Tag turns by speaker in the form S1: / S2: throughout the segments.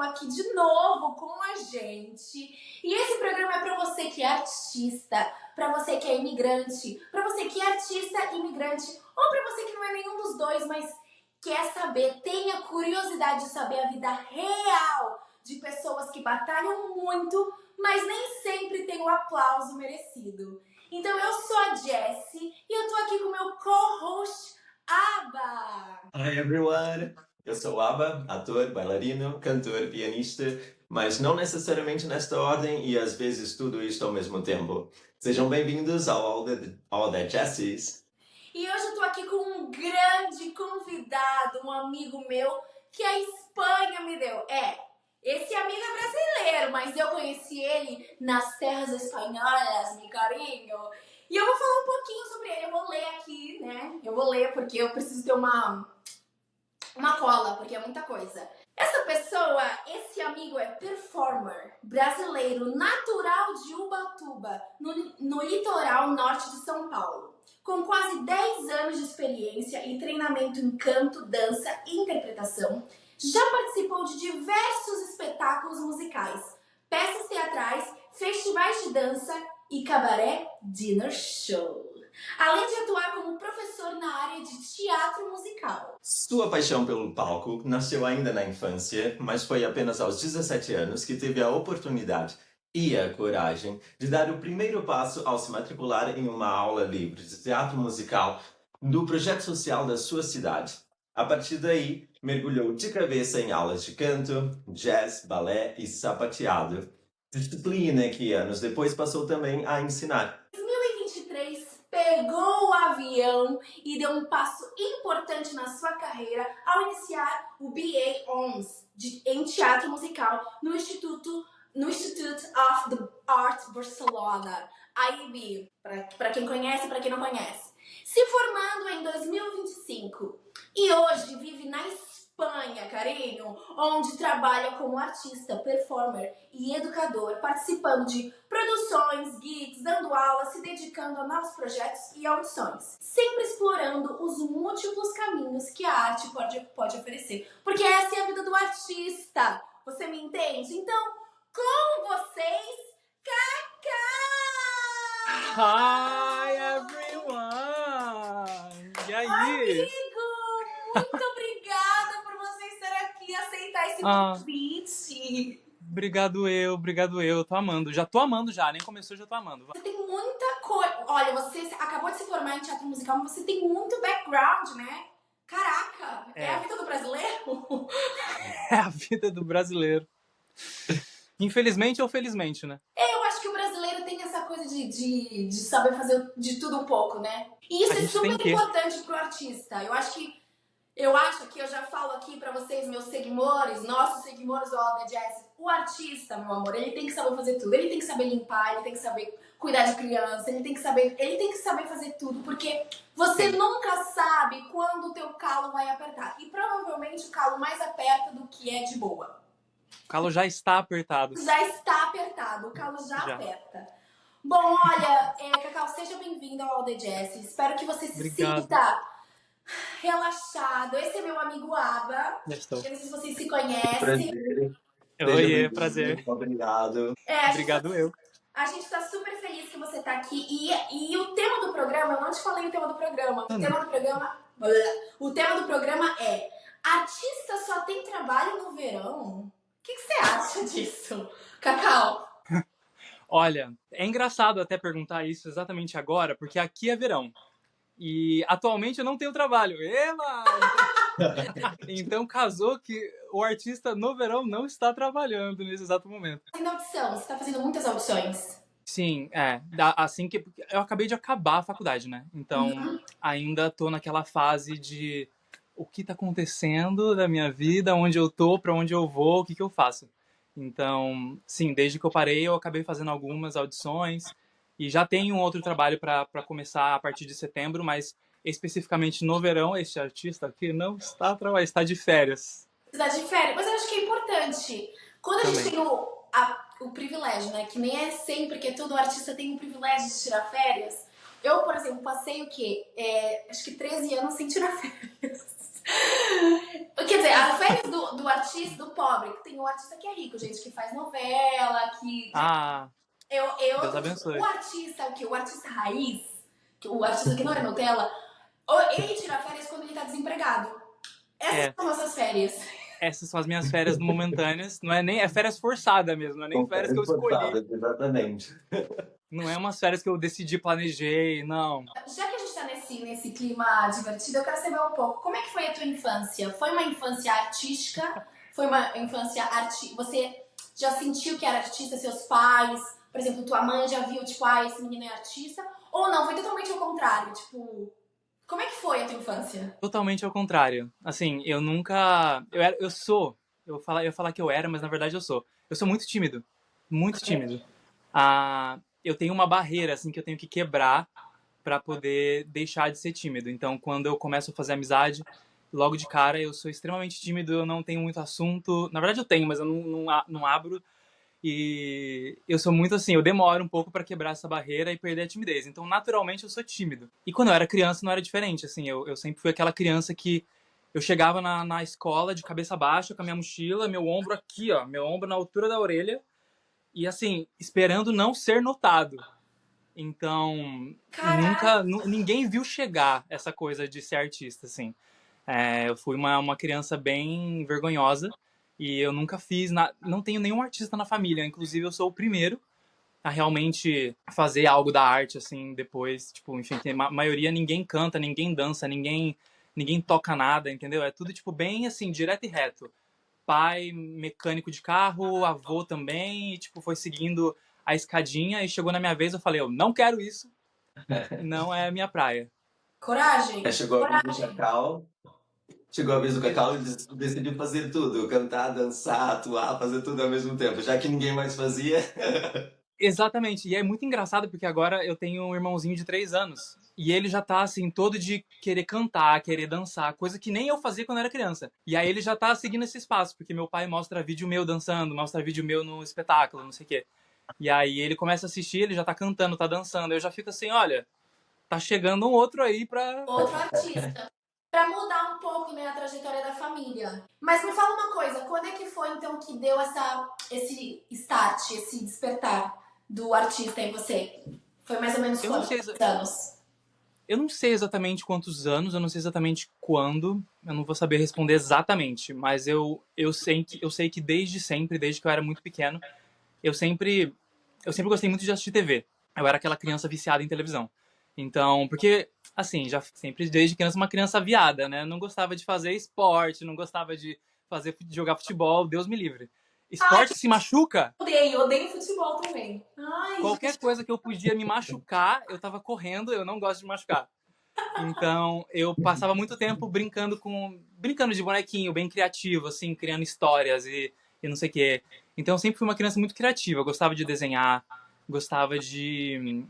S1: aqui de novo com a gente. E esse programa é para você que é artista, para você que é imigrante, para você que é artista, imigrante, ou para você que não é nenhum dos dois, mas quer saber, tenha curiosidade de saber a vida real de pessoas que batalham muito, mas nem sempre tem o aplauso merecido. Então eu sou a Jessie e eu tô aqui com o meu co-host Abba.
S2: Hi everyone! Eu sou o Abba, ator, bailarino, cantor, pianista, mas não necessariamente nesta ordem e às vezes tudo isto ao mesmo tempo. Sejam bem-vindos ao All the Jessies.
S1: E hoje eu tô aqui com um grande convidado, um amigo meu que a Espanha me deu. Esse amigo é brasileiro, mas eu conheci ele nas terras espanholas, meu carinho. E eu vou falar um pouquinho sobre ele, eu vou ler aqui, né? Eu vou ler porque eu preciso ter uma cola, porque é muita coisa. Essa pessoa, esse amigo é performer brasileiro, natural de Ubatuba, no litoral norte de São Paulo. Com quase 10 anos de experiência e treinamento em canto, dança e interpretação, já participou de diversos espetáculos musicais, peças teatrais, festivais de dança e cabaré dinner show. Além de atuar como professor na área de teatro musical.
S2: Sua paixão pelo palco nasceu ainda na infância, mas foi apenas aos 17 anos que teve a oportunidade e a coragem de dar o primeiro passo ao se matricular em uma aula livre de teatro musical do projeto social da sua cidade. A partir daí, mergulhou de cabeça em aulas de canto, jazz, balé e sapateado. Disciplina que anos depois passou também a ensinar.
S1: 2023 pegou o avião e deu um passo importante na sua carreira ao iniciar o BA ONS em teatro musical no Institute of the Arts Barcelona, IB, para quem conhece e para quem não conhece. Se formando em 2025 e hoje vive na Espanha, carinho, onde trabalha como artista, performer e educador, participando de produções, gigs, dando aula, se dedicando a novos projetos e audições, sempre explorando os múltiplos caminhos que a arte pode oferecer. Porque essa é a vida do artista, você me entende? Então, com vocês, Kaká!
S3: Hi, everyone! E aí?
S1: Amigo, muito obrigada por você estar aqui e aceitar esse convite.
S3: Obrigado eu. Tô amando. Já tô amando já, nem começou, já tô amando.
S1: Você tem muita coisa. Olha, você acabou de se formar em teatro musical, mas você tem muito background, né? Caraca, é a vida do brasileiro?
S3: É a vida do brasileiro. Infelizmente ou felizmente, né?
S1: Eu acho que o brasileiro tem essa coisa de saber fazer de tudo um pouco, né? E isso é super importante pro artista. Eu acho que eu já falo aqui pra vocês, meus seguidores, nossos seguidores do All the Jazz, o artista, meu amor, ele tem que saber fazer tudo. Ele tem que saber limpar, ele tem que saber cuidar de criança, ele tem que saber fazer tudo, porque você nunca sabe quando o teu calo vai apertar. E provavelmente o calo mais aperta do que é de boa.
S3: O calo já está apertado.
S1: Já está apertado, o calo já aperta. Bom, olha, Cacau, seja bem-vindo ao All the Jazz. Espero que você se sinta relaxado. Esse é meu amigo Abba. Eu não sei se vocês se conhecem.
S3: Oi, prazer.
S2: Obrigado.
S3: Obrigado eu.
S1: A gente tá super feliz que você tá aqui. E o tema do programa, eu não te falei o tema do programa. O tema do programa é: artista só tem trabalho no verão? O que você acha disso, Cacau?
S3: Olha, é engraçado até perguntar isso exatamente agora, porque aqui é verão. E atualmente eu não tenho trabalho. Eba! Então casou que o artista no verão não está trabalhando nesse exato momento.
S1: Fazendo audição, você está fazendo muitas audições.
S3: Sim, assim que eu acabei de acabar a faculdade, né? Então ainda tô naquela fase de o que tá acontecendo na minha vida, onde eu tô, pra onde eu vou, o que eu faço. Então, sim, desde que eu parei eu acabei fazendo algumas audições e já tenho um outro trabalho para começar a partir de setembro, mas especificamente no verão, este artista aqui não está trabalhando, está de férias.
S1: Está de férias, mas eu acho que é importante. Quando a gente tem o privilégio, né? Que nem é sempre que todo artista tem o privilégio de tirar férias. Eu, por exemplo, passei o quê? Acho que 13 anos sem tirar férias. Quer dizer, as férias do artista, do pobre, que tem o artista que é rico, gente, que faz novela, que.
S3: Ah, Deus
S1: Tipo, o
S3: abençoe.
S1: artista, o quê? O artista raiz, o artista que não é Nutella, ele tira férias quando ele tá desempregado. Essas
S3: É,
S1: são nossas férias.
S3: essas são as minhas férias momentâneas. Não é nem é férias forçadas mesmo, não é nem
S2: Com
S3: férias que eu
S2: férias
S3: escolhi.
S2: forçadas, exatamente.
S3: Não é umas férias que eu decidi, planejei, não.
S1: Já que a gente tá nesse clima divertido, eu quero saber um pouco, como é que foi a tua infância? Foi uma infância artística? Foi uma infância Você já sentiu que era artista, seus pais? Por exemplo, tua mãe já viu, tipo, esse menino é artista? Ou não, foi totalmente ao contrário, tipo... Como é que foi a tua infância?
S3: Totalmente ao contrário. Assim, eu nunca. Eu sou. Eu ia falar que eu era, mas na verdade eu sou. Eu sou muito tímido. Muito tímido. Eu tenho uma barreira, assim, que eu tenho que quebrar pra poder deixar de ser tímido. Então, quando eu começo a fazer amizade, logo de cara eu sou extremamente tímido, eu não tenho muito assunto. Na verdade eu tenho, mas eu não abro. E eu sou muito assim, eu demoro um pouco pra quebrar essa barreira e perder a timidez. Então, naturalmente, eu sou tímido. E quando eu era criança, não era diferente. Assim, eu sempre fui aquela criança que eu chegava na escola de cabeça baixa, com a minha mochila, meu ombro aqui, ó, meu ombro na altura da orelha, e assim, esperando não ser notado. Então,
S1: Caraca,
S3: ninguém viu chegar essa coisa de ser artista, assim. Eu fui uma criança bem vergonhosa e eu nunca fiz nada. Não tenho nenhum artista na família. Inclusive, eu sou o primeiro a realmente fazer algo da arte, assim, depois. Tipo, enfim, a maioria ninguém canta, ninguém dança, ninguém toca nada, entendeu? É tudo, tipo, bem assim, direto e reto. Pai, mecânico de carro, avô também, e, tipo, foi seguindo a escadinha e chegou na minha vez, eu falei, eu não quero isso, não é a minha praia.
S1: coragem,
S2: Chegou a vez do
S1: coragem.
S2: Cacau. Chegou a vez do Cacau e decidiu fazer tudo. Cantar, dançar, atuar, fazer tudo ao mesmo tempo. Já que ninguém mais fazia.
S3: Exatamente. E é muito engraçado porque agora eu tenho um irmãozinho de 3 anos. E ele já tá, assim, todo de querer cantar, querer dançar, coisa que nem eu fazia quando era criança. E aí ele já tá seguindo esse espaço, porque meu pai mostra vídeo meu dançando, mostra vídeo meu no espetáculo, não sei o quê. E aí ele começa a assistir, ele já tá cantando, tá dançando. Eu já fico assim, olha, tá chegando um outro aí pra.
S1: Outro artista. Pra mudar um pouco, né, a trajetória da família. Mas me fala uma coisa, quando é que foi então que deu esse start, esse despertar do artista em você? Foi mais ou menos
S3: Eu não
S1: quantos
S3: sei,
S1: anos?
S3: eu não sei exatamente quantos anos, eu não sei exatamente quando, eu não vou saber responder exatamente, mas eu sei que desde sempre, desde que eu era muito pequeno, eu sempre, eu sempre gostei muito de assistir TV. Eu era aquela criança viciada em televisão. Então, porque, assim, já sempre desde criança uma criança viada, né? Não gostava de fazer esporte, não gostava de jogar futebol, Deus me livre.
S1: Ai,
S3: Esporte se machuca,
S1: odeio futebol também. Ai,
S3: qualquer coisa que eu podia me machucar, eu tava correndo, eu não gosto de machucar. Então, eu passava muito tempo brincando de bonequinho, bem criativo, assim, criando histórias e não sei o quê. Então, eu sempre fui uma criança muito criativa. Eu gostava de desenhar, gostava de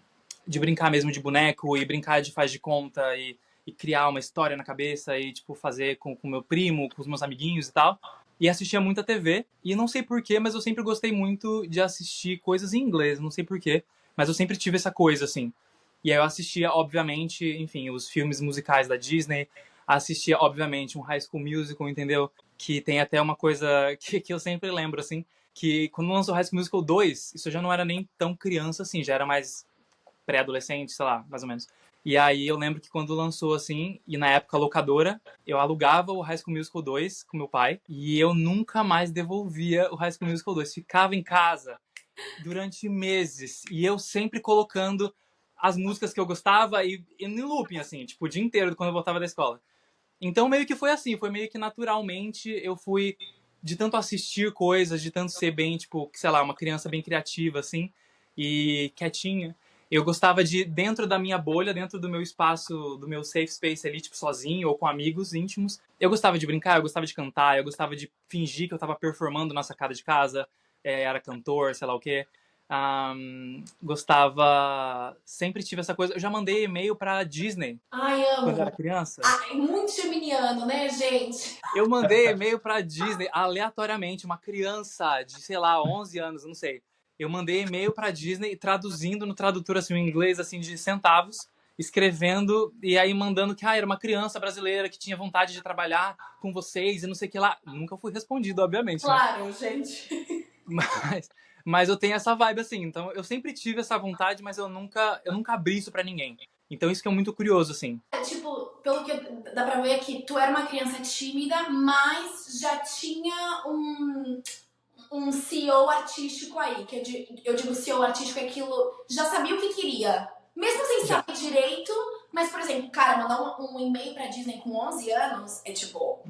S3: brincar mesmo de boneco e brincar de faz de conta e criar uma história na cabeça e, tipo, fazer com meu primo, com os meus amiguinhos e tal. E assistia muita TV. E não sei porquê, mas eu sempre gostei muito de assistir coisas em inglês. Não sei porquê, mas eu sempre tive essa coisa, assim. E aí eu assistia, obviamente, enfim, os filmes musicais da Disney, assistia, obviamente, um High School Musical, entendeu? Que tem até uma coisa que eu sempre lembro, assim, que quando lançou High School Musical 2, isso eu já não era nem tão criança assim, já era mais pré-adolescente, sei lá, mais ou menos. E aí eu lembro que quando lançou, assim, e na época locadora, eu alugava o High School Musical 2 com meu pai, e eu nunca mais devolvia o High School Musical 2. Ficava em casa durante meses, e eu sempre colocando as músicas que eu gostava e em looping, assim, tipo, o dia inteiro quando eu voltava da escola. Então meio que foi assim, foi meio que naturalmente eu fui de tanto assistir coisas, de tanto ser bem, tipo, sei lá, uma criança bem criativa, assim, e quietinha. Eu gostava de, dentro da minha bolha, dentro do meu espaço, do meu safe space ali, tipo, sozinho ou com amigos íntimos, eu gostava de brincar, eu gostava de cantar, eu gostava de fingir que eu tava performando na sacada de casa, era cantor, sei lá o quê. Gostava. Sempre tive essa coisa. Eu já mandei e-mail pra Disney
S1: ai,
S3: quando eu
S1: amo.
S3: era criança.
S1: Ai, muito geminiano, né, gente?
S3: Eu mandei e-mail pra Disney aleatoriamente, uma criança de, sei lá, 11 anos, não sei. Eu mandei e-mail pra Disney traduzindo no tradutor, assim, o inglês, assim, de centavos. escrevendo e aí mandando que era uma criança brasileira que tinha vontade de trabalhar com vocês e não sei o que lá. Nunca fui respondido, obviamente, né?
S1: Claro, gente.
S3: Mas, mas eu tenho essa vibe assim. Então eu sempre tive essa vontade, mas eu nunca abri isso pra ninguém. Então isso que é muito curioso, assim.
S1: Tipo, pelo que dá pra ver aqui, tu era uma criança tímida, mas já tinha um CEO artístico aí. Que eu digo CEO artístico é aquilo, já sabia o que queria. Mesmo sem
S3: Já.
S1: saber direito, mas, por exemplo, cara, mandar um e-mail pra Disney com 11 anos é tipo...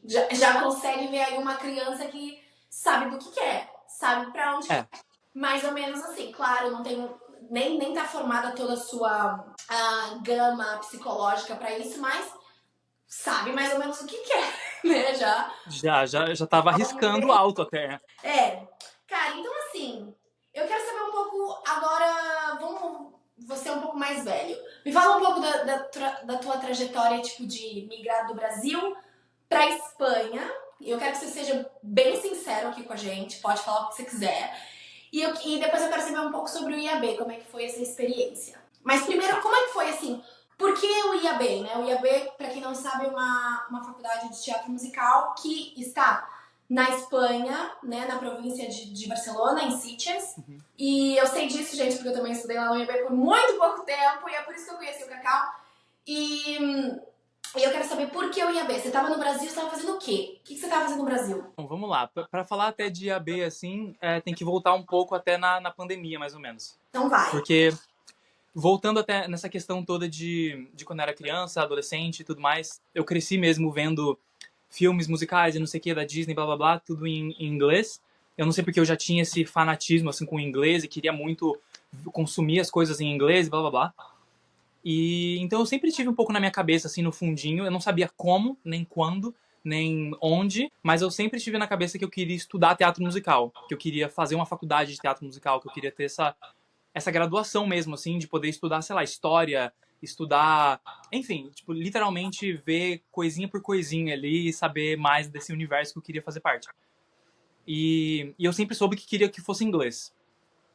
S1: Já consegue ver aí uma criança que sabe do que quer, sabe pra onde
S3: É.
S1: quer. Mais ou menos assim, claro, não tem... Nem tá formada toda a sua gama psicológica pra isso, mas sabe mais ou menos o que quer, né?
S3: Já tava arriscando alto até.
S1: É. Cara, então assim, eu quero saber um pouco agora, vamos você é um pouco mais velho. Me fala um pouco da tua trajetória, tipo, de migrar do Brasil pra Espanha. Eu quero que você seja bem sincero aqui com a gente, pode falar o que você quiser. E depois eu quero saber um pouco sobre o IAB, como é que foi essa experiência. Mas primeiro, como é que foi assim? Por que o IAB, né? O IAB, pra quem não sabe, é uma faculdade de teatro musical que está na Espanha, né? Na província de Barcelona, em Sitges.
S3: Uhum.
S1: E eu sei disso, gente, porque eu também estudei lá no IAB por muito pouco tempo e é por isso que eu conheci o Cacau. E eu quero saber por que o IAB. Você estava no Brasil, você estava fazendo o quê? O que você estava fazendo no Brasil?
S3: Bom, vamos lá. Pra falar até de IAB, assim, tem que voltar um pouco até na pandemia, mais ou menos.
S1: Então vai.
S3: Porque, voltando até nessa questão toda de quando eu era criança, adolescente e tudo mais, eu cresci mesmo vendo filmes musicais e não sei o que, da Disney, blá blá blá, tudo em inglês. Eu não sei porque eu já tinha esse fanatismo, assim, com o inglês e queria muito consumir as coisas em inglês, blá blá blá. E então eu sempre tive um pouco na minha cabeça, assim, no fundinho. Eu não sabia como, nem quando, nem onde, mas eu sempre tive na cabeça que eu queria estudar teatro musical, que eu queria fazer uma faculdade de teatro musical, que eu queria ter essa graduação mesmo, assim, de poder estudar, sei lá, história, estudar, enfim, tipo, literalmente ver coisinha por coisinha ali e saber mais desse universo que eu queria fazer parte. E eu sempre soube que queria que fosse inglês.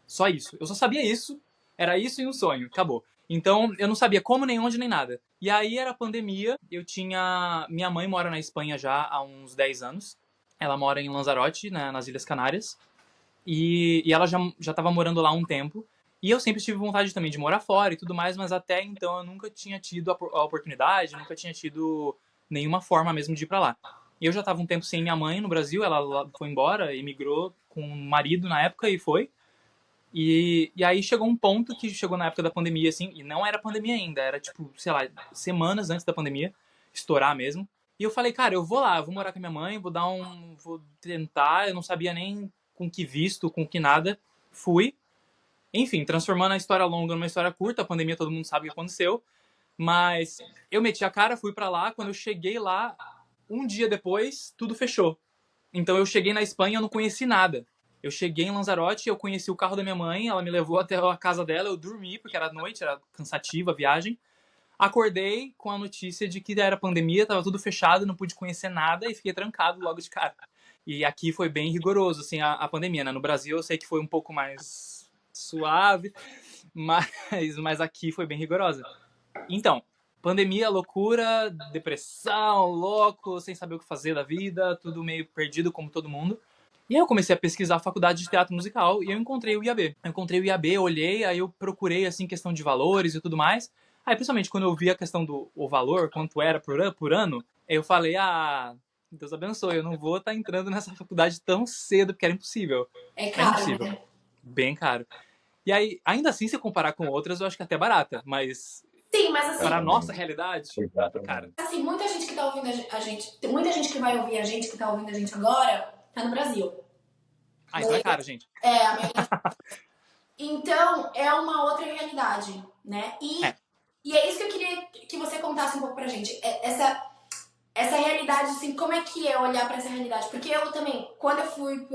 S3: Só isso. Eu só sabia isso, era isso e um sonho, acabou. Então, eu não sabia como, nem onde, nem nada. E aí era a pandemia, minha mãe mora na Espanha já há uns 10 anos. Ela mora em Lanzarote, né, nas Ilhas Canárias. E ela já estava morando lá há um tempo. E eu sempre tive vontade também de morar fora e tudo mais, mas até então eu nunca tinha tido a oportunidade, nunca tinha tido nenhuma forma mesmo de ir pra lá. E eu já estava um tempo sem minha mãe no Brasil, ela foi embora, emigrou com o marido na época e foi. E aí chegou um ponto que chegou na época da pandemia, assim, e não era pandemia ainda, era tipo, sei lá, semanas antes da pandemia, estourar mesmo. E eu falei, cara, eu vou lá, eu vou morar com a minha mãe, vou tentar, eu não sabia nem com que visto, com que nada. Fui. Enfim, transformando a história longa numa história curta, a pandemia todo mundo sabe o que aconteceu. Mas eu meti a cara, fui pra lá, quando eu cheguei lá, um dia depois, tudo fechou. Então eu cheguei na Espanha, eu não conheci nada. Eu cheguei em Lanzarote, eu conheci o carro da minha mãe, ela me levou até a casa dela, eu dormi, porque era noite, era cansativa a viagem. Acordei com a notícia de que era pandemia, tava tudo fechado, não pude conhecer nada e fiquei trancado logo de cara. E aqui foi bem rigoroso, assim, a pandemia, né? No Brasil eu sei que foi um pouco mais suave, mas aqui foi bem rigorosa. Então, pandemia, loucura, depressão, louco, sem saber o que fazer da vida, tudo meio perdido como todo mundo. E aí eu comecei a pesquisar a faculdade de teatro musical e eu encontrei o IAB. Eu encontrei o IAB, olhei, aí eu procurei, assim, questão de valores e tudo mais. Aí, principalmente, quando eu vi a questão do o valor, quanto era por ano, eu falei, Deus abençoe, eu não vou estar entrando nessa faculdade tão cedo, porque era impossível.
S1: É
S3: Era
S1: caro,
S3: impossível.
S1: né?
S3: Bem caro. E aí, ainda assim, se comparar com outras, eu acho que é até barata, mas
S1: Sim, mas assim,
S3: para a nossa realidade, cara,
S1: assim, muita gente que tá ouvindo a gente, tem muita gente que vai ouvir a gente, que tá ouvindo a gente agora, tá no Brasil.
S3: então é caro, gente.
S1: É, a maioria. Então, é uma outra realidade, né?
S3: É.
S1: E é isso que eu queria que você contasse um pouco pra gente. Essa realidade, assim, como é que é olhar pra essa realidade? Porque eu também, quando eu fui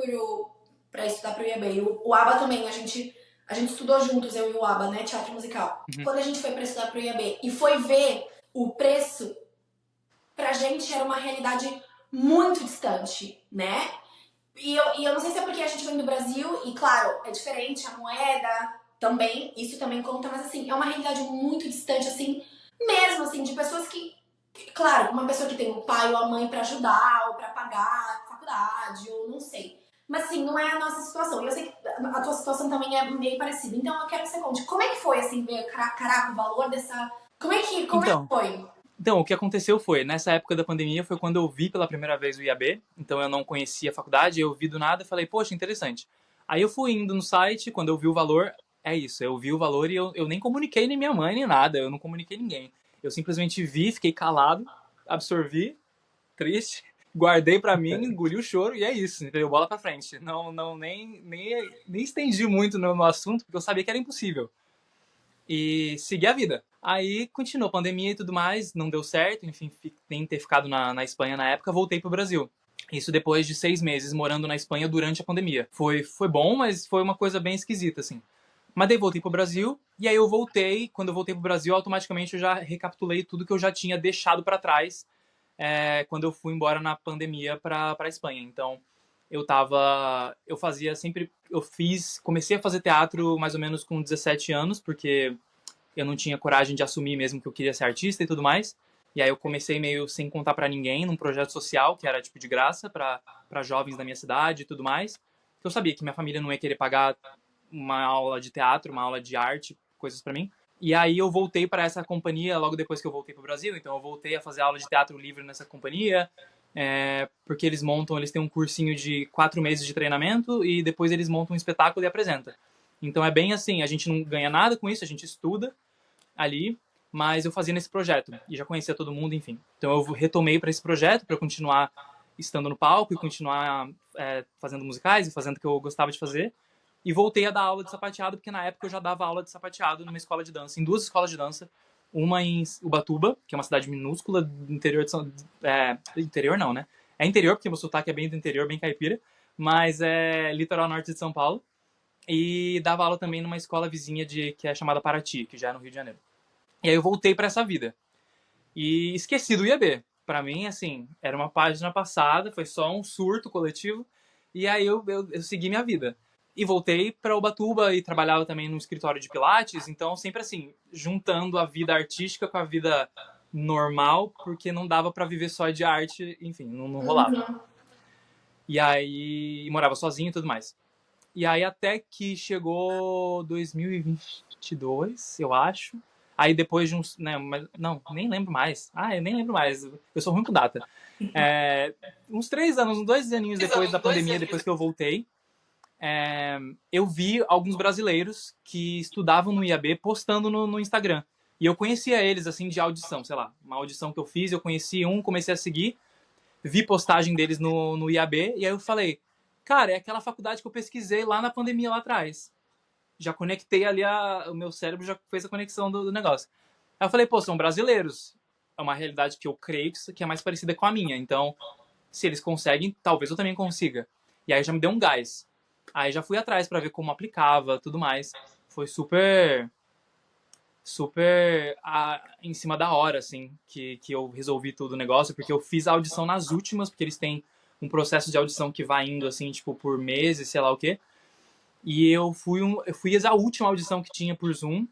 S1: pra estudar pro IAB, o ABA também, a gente estudou juntos, eu e o ABA, né? Teatro musical.
S3: Uhum.
S1: Quando a gente foi pra estudar pro IAB e foi ver o preço, pra gente era uma realidade muito distante, né? E eu não sei se é porque a gente vem do Brasil, e claro, é diferente a moeda, também, isso também conta, mas assim, é uma realidade muito distante, assim, mesmo, assim, de pessoas claro, uma pessoa que tem o pai ou a mãe pra ajudar, ou pra pagar a faculdade, ou não sei. Mas assim, não é a nossa situação. E eu sei que a tua situação também é meio parecida. Então eu quero que você conte, como é que foi, assim, ver, caraca, o valor dessa... Como é que
S3: Então,
S1: foi?
S3: o que aconteceu foi, nessa época da pandemia, foi quando eu vi pela primeira vez o IAB, então eu não conhecia a faculdade, eu vi do nada e falei, poxa, interessante. Aí eu fui indo no site, quando eu vi o valor, é isso, eu vi o valor e eu nem comuniquei nem minha mãe, nem nada, eu não comuniquei ninguém. Eu simplesmente vi, fiquei calado, absorvi, triste, guardei pra mim, engoli o choro e é isso, entendeu? Bola pra frente. Nem estendi muito no assunto, porque eu sabia que era impossível. E segui a vida. Aí continuou a pandemia e tudo mais, não deu certo, enfim, nem ter ficado na Espanha na época, voltei pro Brasil. Isso depois de 6 meses morando na Espanha durante a pandemia. Foi bom, mas foi uma coisa bem esquisita, assim. Mas daí voltei pro Brasil, e aí eu voltei. Quando eu voltei pro Brasil, automaticamente eu já recapitulei tudo que eu já tinha deixado para trás quando eu fui embora na pandemia pra Espanha. Então, eu fazia sempre, comecei a fazer teatro mais ou menos com 17 anos, porque eu não tinha coragem de assumir mesmo que eu queria ser artista e tudo mais. E aí eu comecei meio sem contar pra ninguém, num projeto social que era tipo de graça pra jovens da minha cidade e tudo mais. Eu sabia que minha família não ia querer pagar uma aula de teatro, uma aula de arte, coisas pra mim. E aí eu voltei para essa companhia logo depois que eu voltei pro Brasil. Então eu voltei a fazer aula de teatro livre nessa companhia, porque eles têm um cursinho de 4 meses de treinamento e depois eles montam um espetáculo e apresentam. Então é bem assim, a gente não ganha nada com isso, a gente estuda ali, mas eu fazia nesse projeto e já conhecia todo mundo, enfim. Então eu retomei para esse projeto para continuar estando no palco e continuar fazendo musicais e fazendo o que eu gostava de fazer. E voltei a dar aula de sapateado, porque na época eu já dava aula de sapateado numa escola de dança, em 2 escolas de dança. Uma em Ubatuba, que é uma cidade minúscula do interior de São... interior não, né? É interior, porque meu sotaque é bem do interior, bem caipira. Mas é litoral norte de São Paulo. E dava aula também numa escola vizinha que é chamada Paraty, que já é no Rio de Janeiro. E aí eu voltei para essa vida. E esqueci do IAB. Para mim, assim, era uma página passada, foi só um surto coletivo. E aí eu segui minha vida. E voltei para Ubatuba e trabalhava também no escritório de Pilates. Então, sempre assim, juntando a vida artística com a vida normal, porque não dava para viver só de arte, enfim, não rolava. E aí, morava sozinho e tudo mais. E aí, até que chegou 2022, eu acho. Aí, depois de uns... Né, não, nem lembro mais. Eu nem lembro mais. Eu sou ruim com data. Uns 3 anos, uns 2 aninhos depois da pandemia, depois que eu voltei, eu vi alguns brasileiros que estudavam no IAB postando no Instagram. E eu conhecia eles, assim, de audição, sei lá. Uma audição que eu fiz, eu conheci um, comecei a seguir, vi postagem deles no IAB, e aí eu falei, cara, é aquela faculdade que eu pesquisei lá na pandemia lá atrás. Já conectei ali, o meu cérebro já fez a conexão do negócio. Aí eu falei, pô, são brasileiros. É uma realidade que eu creio que é mais parecida com a minha. Então, se eles conseguem, talvez eu também consiga. E aí já me deu um gás. Aí já fui atrás pra ver como aplicava, tudo mais. Foi super em cima da hora, assim, que eu resolvi tudo o negócio, porque eu fiz a audição nas últimas, porque eles têm um processo de audição que vai indo, assim, tipo, por meses, sei lá o quê. E eu fui a última audição que tinha por Zoom,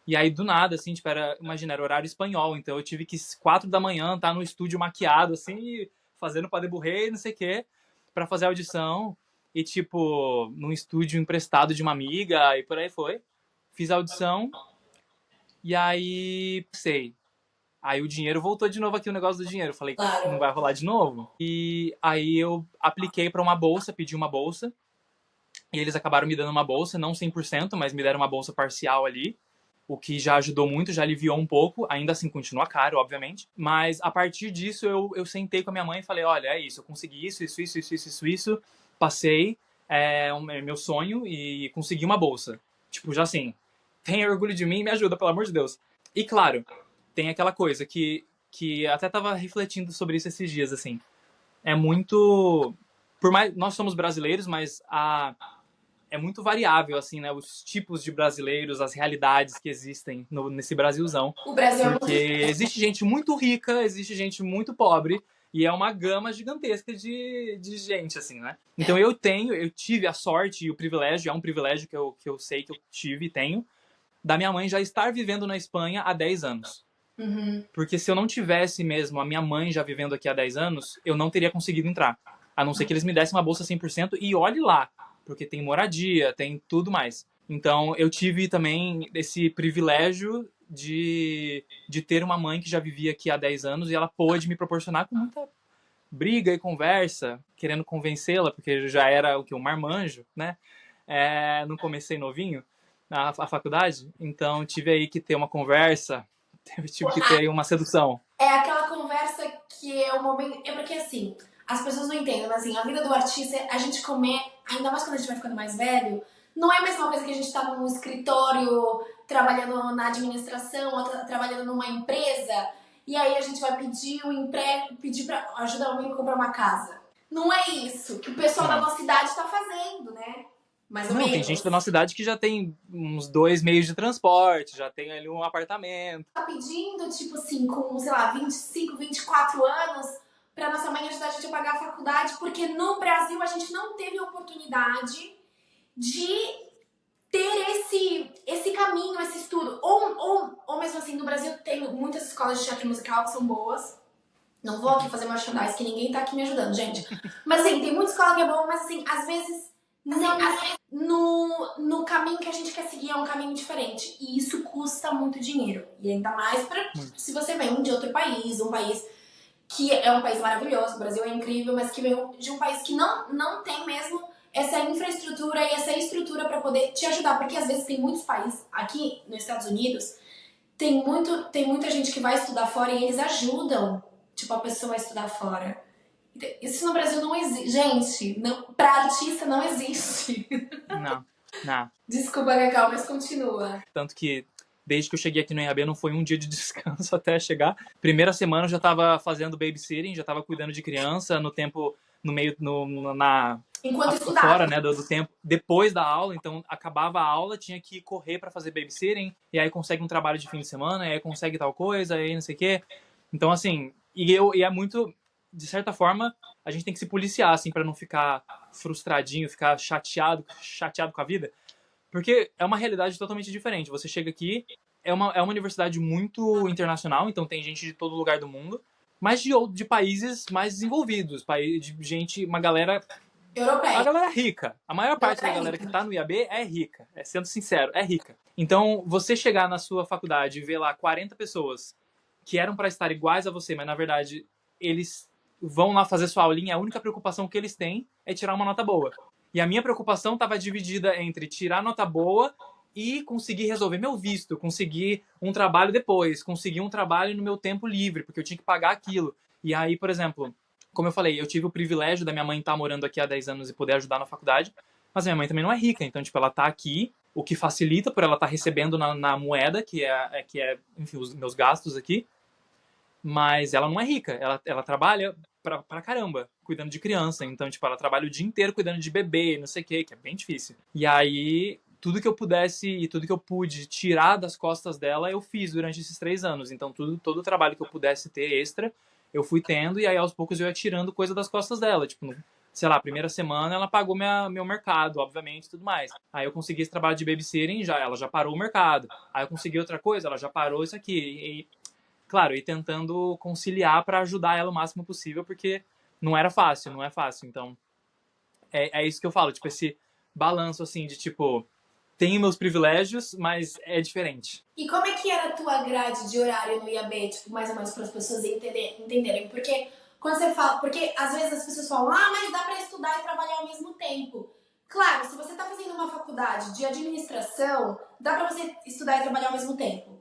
S3: e aí do nada, assim, tipo, imagina, era horário espanhol, então eu tive que 4 da manhã estar no estúdio maquiado, assim, fazendo pas de bourrée, não sei o quê, pra fazer a audição. E, tipo, num estúdio emprestado de uma amiga, e por aí foi. Fiz a audição, e aí, sei. Aí o dinheiro voltou de novo aqui, o negócio do dinheiro. Falei, não vai rolar de novo? E aí eu apliquei pra uma bolsa, pedi uma bolsa. E eles acabaram me dando uma bolsa, não 100%, mas me deram uma bolsa parcial ali. O que já ajudou muito, já aliviou um pouco. Ainda assim, continua caro, obviamente. Mas a partir disso, eu sentei com a minha mãe e falei, olha, é isso, eu consegui isso. Passei, meu sonho e consegui uma bolsa. Tipo, já assim, tenha orgulho de mim e me ajuda, pelo amor de Deus. E claro, tem aquela coisa que até tava refletindo sobre isso esses dias, assim. É muito... Por mais... Nós somos brasileiros, mas é muito variável, assim, né? Os tipos de brasileiros, as realidades que existem nesse Brasilzão.
S1: O Brasil
S3: porque existe gente muito rica, existe gente muito pobre, E é uma gama gigantesca de gente, assim, né? Então eu tive a sorte e o privilégio, é um privilégio que eu sei que eu tive e tenho, da minha mãe já estar vivendo na Espanha há 10 anos.
S1: Uhum.
S3: Porque se eu não tivesse mesmo a minha mãe já vivendo aqui há 10 anos, eu não teria conseguido entrar. A não ser que eles me dessem uma bolsa 100% e olhe lá, porque tem moradia, tem tudo mais. Então eu tive também esse privilégio de ter uma mãe que já vivia aqui há 10 anos e ela pôde me proporcionar com muita briga e conversa, querendo convencê-la, porque já era o que? Um marmanjo, né? Não comecei novinho a faculdade, então tive aí que ter uma conversa, tive que ter aí uma sedução.
S1: É aquela conversa que é o momento. É porque assim, as pessoas não entendem, mas assim, a vida do artista, a gente comer, ainda mais quando a gente vai ficando mais velho, não é a mesma coisa que a gente tá num escritório, trabalhando na administração, ou trabalhando numa empresa, e aí a gente vai pedir um empréstimo, pedir pra ajudar o amigo a comprar uma casa. Não é isso que o pessoal da nossa idade tá fazendo, né? Mais ou
S3: Não,
S1: menos.
S3: tem gente da nossa idade que já tem uns 2 meios de transporte, já tem ali um apartamento.
S1: Tá pedindo, tipo assim, com, sei lá, 25, 24 anos, pra nossa mãe ajudar a gente a pagar a faculdade, porque no Brasil a gente não teve a oportunidade de ter esse caminho, esse estudo. Ou mesmo assim, no Brasil tem muitas escolas de teatro musical que são boas. Não vou aqui fazer merchandise, que ninguém tá aqui me ajudando, gente. Mas assim, tem muita escola que é boa, mas assim, às vezes no caminho que a gente quer seguir é um caminho diferente. E isso custa muito dinheiro. E ainda mais se você vem de outro país, um país que é um país maravilhoso, o Brasil é incrível, mas que vem de um país que não tem mesmo essa infraestrutura e essa estrutura para poder te ajudar. Porque às vezes tem muitos países, aqui nos Estados Unidos, tem muita gente que vai estudar fora e eles ajudam, tipo, a pessoa a estudar fora. Isso no Brasil não existe. Gente, pra artista não existe.
S3: Não.
S1: Desculpa, Cacau, mas continua.
S3: Tanto que desde que eu cheguei aqui no IAB não foi um dia de descanso até chegar. Primeira semana eu já tava fazendo babysitting, já tava cuidando de criança no tempo, no meio,
S1: enquanto estudava.
S3: Fora, né, do tempo, depois da aula. Então acabava a aula, tinha que correr pra fazer babysitting, e aí consegue um trabalho de fim de semana, e aí consegue tal coisa, e aí não sei o quê. Então assim, e é muito, de certa forma, a gente tem que se policiar, assim, pra não ficar frustradinho, ficar chateado com a vida. Porque é uma realidade totalmente diferente. Você chega aqui, é uma universidade muito internacional, então tem gente de todo lugar do mundo, mas de países mais desenvolvidos, de gente, uma galera...
S1: Europeia.
S3: A galera rica. A maior parte da galera que tá no IAB é rica. Sendo sincero, é rica. Então, você chegar na sua faculdade e ver lá 40 pessoas que eram pra estar iguais a você, mas na verdade eles vão lá fazer sua aulinha, a única preocupação que eles têm é tirar uma nota boa. E a minha preocupação estava dividida entre tirar nota boa e conseguir resolver meu visto, conseguir um trabalho depois, conseguir um trabalho no meu tempo livre, porque eu tinha que pagar aquilo. E aí, por exemplo, como eu falei, eu tive o privilégio da minha mãe estar morando aqui há 10 anos e poder ajudar na faculdade, mas minha mãe também não é rica, então, tipo, ela tá aqui, o que facilita por ela estar recebendo na moeda, que é, enfim, os meus gastos aqui, mas ela não é rica, ela trabalha pra caramba, cuidando de criança. Então, tipo, ela trabalha o dia inteiro cuidando de bebê, não sei o que é bem difícil. E aí, tudo que eu pudesse e tudo que eu pude tirar das costas dela, eu fiz durante esses 3 anos. Então, todo o trabalho que eu pudesse ter extra, eu fui tendo, e aí aos poucos eu ia tirando coisa das costas dela. Tipo, sei lá, primeira semana ela pagou meu mercado, obviamente, e tudo mais. Aí eu consegui esse trabalho de babysitting, ela já parou o mercado. Aí eu consegui outra coisa, ela já parou isso aqui. E, claro, e tentando conciliar para ajudar ela o máximo possível, porque não é fácil. Então, é isso que eu falo, tipo, esse balanço, assim, de, tipo, tenho meus privilégios, mas é diferente.
S1: E como é que era a tua grade de horário no IAB, tipo, mais ou menos para as pessoas entenderem? Porque quando você fala, porque às vezes as pessoas falam, mas dá para estudar e trabalhar ao mesmo tempo. Claro, se você tá fazendo uma faculdade de administração, dá para você estudar e trabalhar ao mesmo tempo.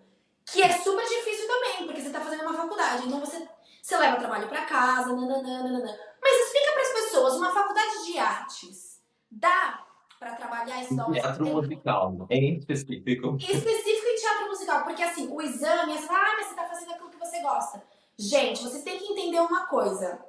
S1: Que é super difícil também, porque você tá fazendo uma faculdade, então você leva trabalho pra casa, nananana. Mas explica pras pessoas, uma faculdade de artes dá pra trabalhar e estudar ao mesmo
S2: Teatro
S1: tempo?
S2: musical, em específico.
S1: Específico em teatro musical, porque assim, o exame, você fala, mas você tá fazendo aquilo que você gosta. Gente, vocês têm que entender uma coisa.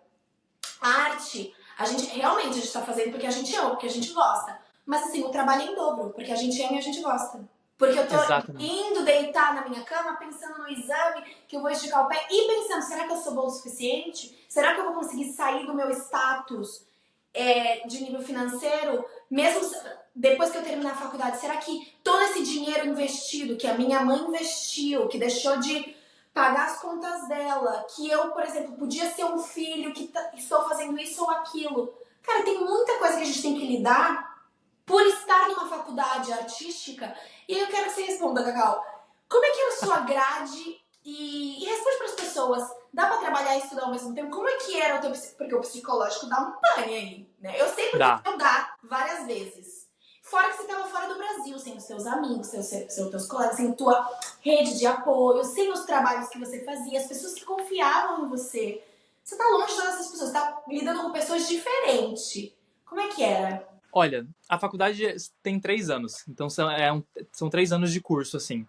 S1: A arte, a gente tá fazendo porque a gente ama, porque a gente gosta. Mas assim, o trabalho é em dobro, porque a gente ama e a gente gosta. Porque eu tô
S3: Exatamente.
S1: indo deitar na minha cama, pensando no exame, que eu vou esticar o pé, e pensando, será que eu sou boa o suficiente? Será que eu vou conseguir sair do meu status de nível financeiro, mesmo depois que eu terminar a faculdade? Será que todo esse dinheiro investido, que a minha mãe investiu, que deixou de pagar as contas dela, que eu, por exemplo, podia ser um filho que estou fazendo isso ou aquilo. Cara, tem muita coisa que a gente tem que lidar por estar numa faculdade artística. E aí eu quero que você responda, Cacau. Como é que é a sua grade? E responde para as pessoas. Dá para trabalhar e estudar ao mesmo tempo? Como é que era o teu... Porque o psicológico dá um pane aí, né? Eu sei porque eu dá várias vezes. Fora que você estava fora do Brasil, sem os seus amigos, sem os teus colegas, sem tua rede de apoio, sem os trabalhos que você fazia, as pessoas que confiavam em você. Você tá longe de todas essas pessoas, tá lidando com pessoas diferentes. Como é que era?
S3: Olha, a faculdade tem 3 anos, então são 3 anos de curso, assim.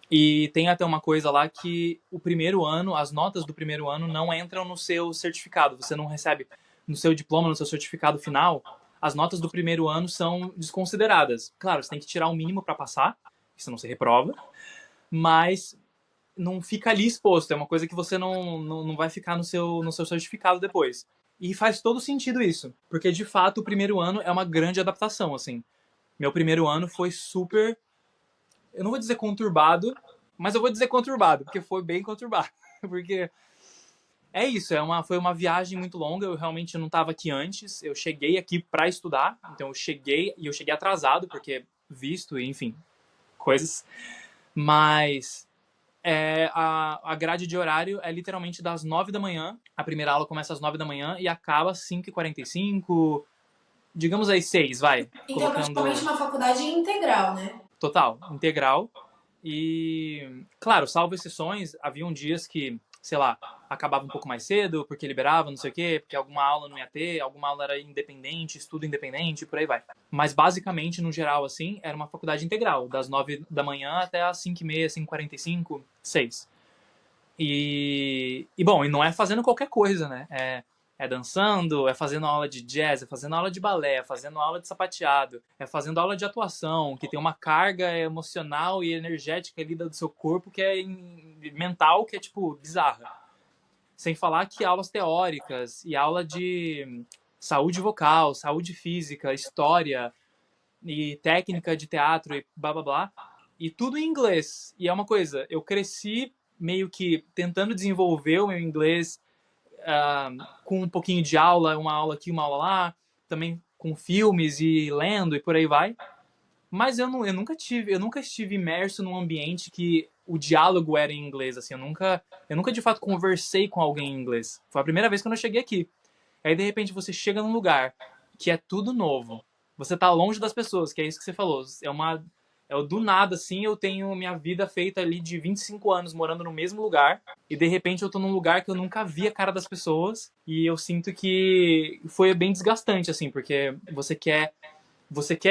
S3: E tem até uma coisa lá que o primeiro ano, as notas do primeiro ano não entram no seu certificado. Você não recebe no seu diploma, no seu certificado final, as notas do primeiro ano são desconsideradas. Claro, você tem que tirar o mínimo para passar, senão você reprova, mas não fica ali exposto. É uma coisa que você não vai ficar no seu certificado depois. E faz todo sentido isso, porque de fato o primeiro ano é uma grande adaptação, assim. Meu primeiro ano foi super, eu não vou dizer conturbado, mas eu vou dizer conturbado, porque foi bem conturbado. Porque é isso, foi uma viagem muito longa, eu realmente não estava aqui antes, eu cheguei aqui para estudar, então eu cheguei atrasado, porque visto, enfim, coisas. Mas a grade de horário é literalmente das 9 da manhã, a primeira aula começa às 9 da manhã e acaba às 5h45, digamos aí 6, vai.
S1: Então, praticamente uma faculdade integral, né?
S3: Total, integral. E, claro, salvo exceções, haviam dias que, sei lá, acabava um pouco mais cedo, porque liberava, não sei o quê, porque alguma aula não ia ter, alguma aula era independente, estudo independente, por aí vai. Mas, basicamente, no geral, assim, era uma faculdade integral, das 9 da manhã até as 5h30, 5h45, 6. E bom, e não é fazendo qualquer coisa, né? É dançando, é fazendo aula de jazz, é fazendo aula de balé, é fazendo aula de sapateado, é fazendo aula de atuação, que tem uma carga emocional e energética ali do seu corpo que é mental, que é, tipo, bizarra. Sem falar que aulas teóricas e aula de saúde vocal, saúde física, história e técnica de teatro e blá blá blá. E tudo em inglês. E é uma coisa, eu cresci meio que tentando desenvolver o meu inglês com um pouquinho de aula, uma aula aqui, uma aula lá, também com filmes e lendo e por aí vai. Mas eu nunca estive imerso num ambiente que o diálogo era em inglês, assim, eu nunca de fato conversei com alguém em inglês. Foi a primeira vez que eu cheguei aqui. Aí de repente você chega num lugar que é tudo novo. Você tá longe das pessoas, que é isso que você falou. Do nada, assim, eu tenho minha vida feita ali de 25 anos morando no mesmo lugar e de repente eu tô num lugar que eu nunca vi a cara das pessoas e eu sinto que foi bem desgastante, assim, porque você quer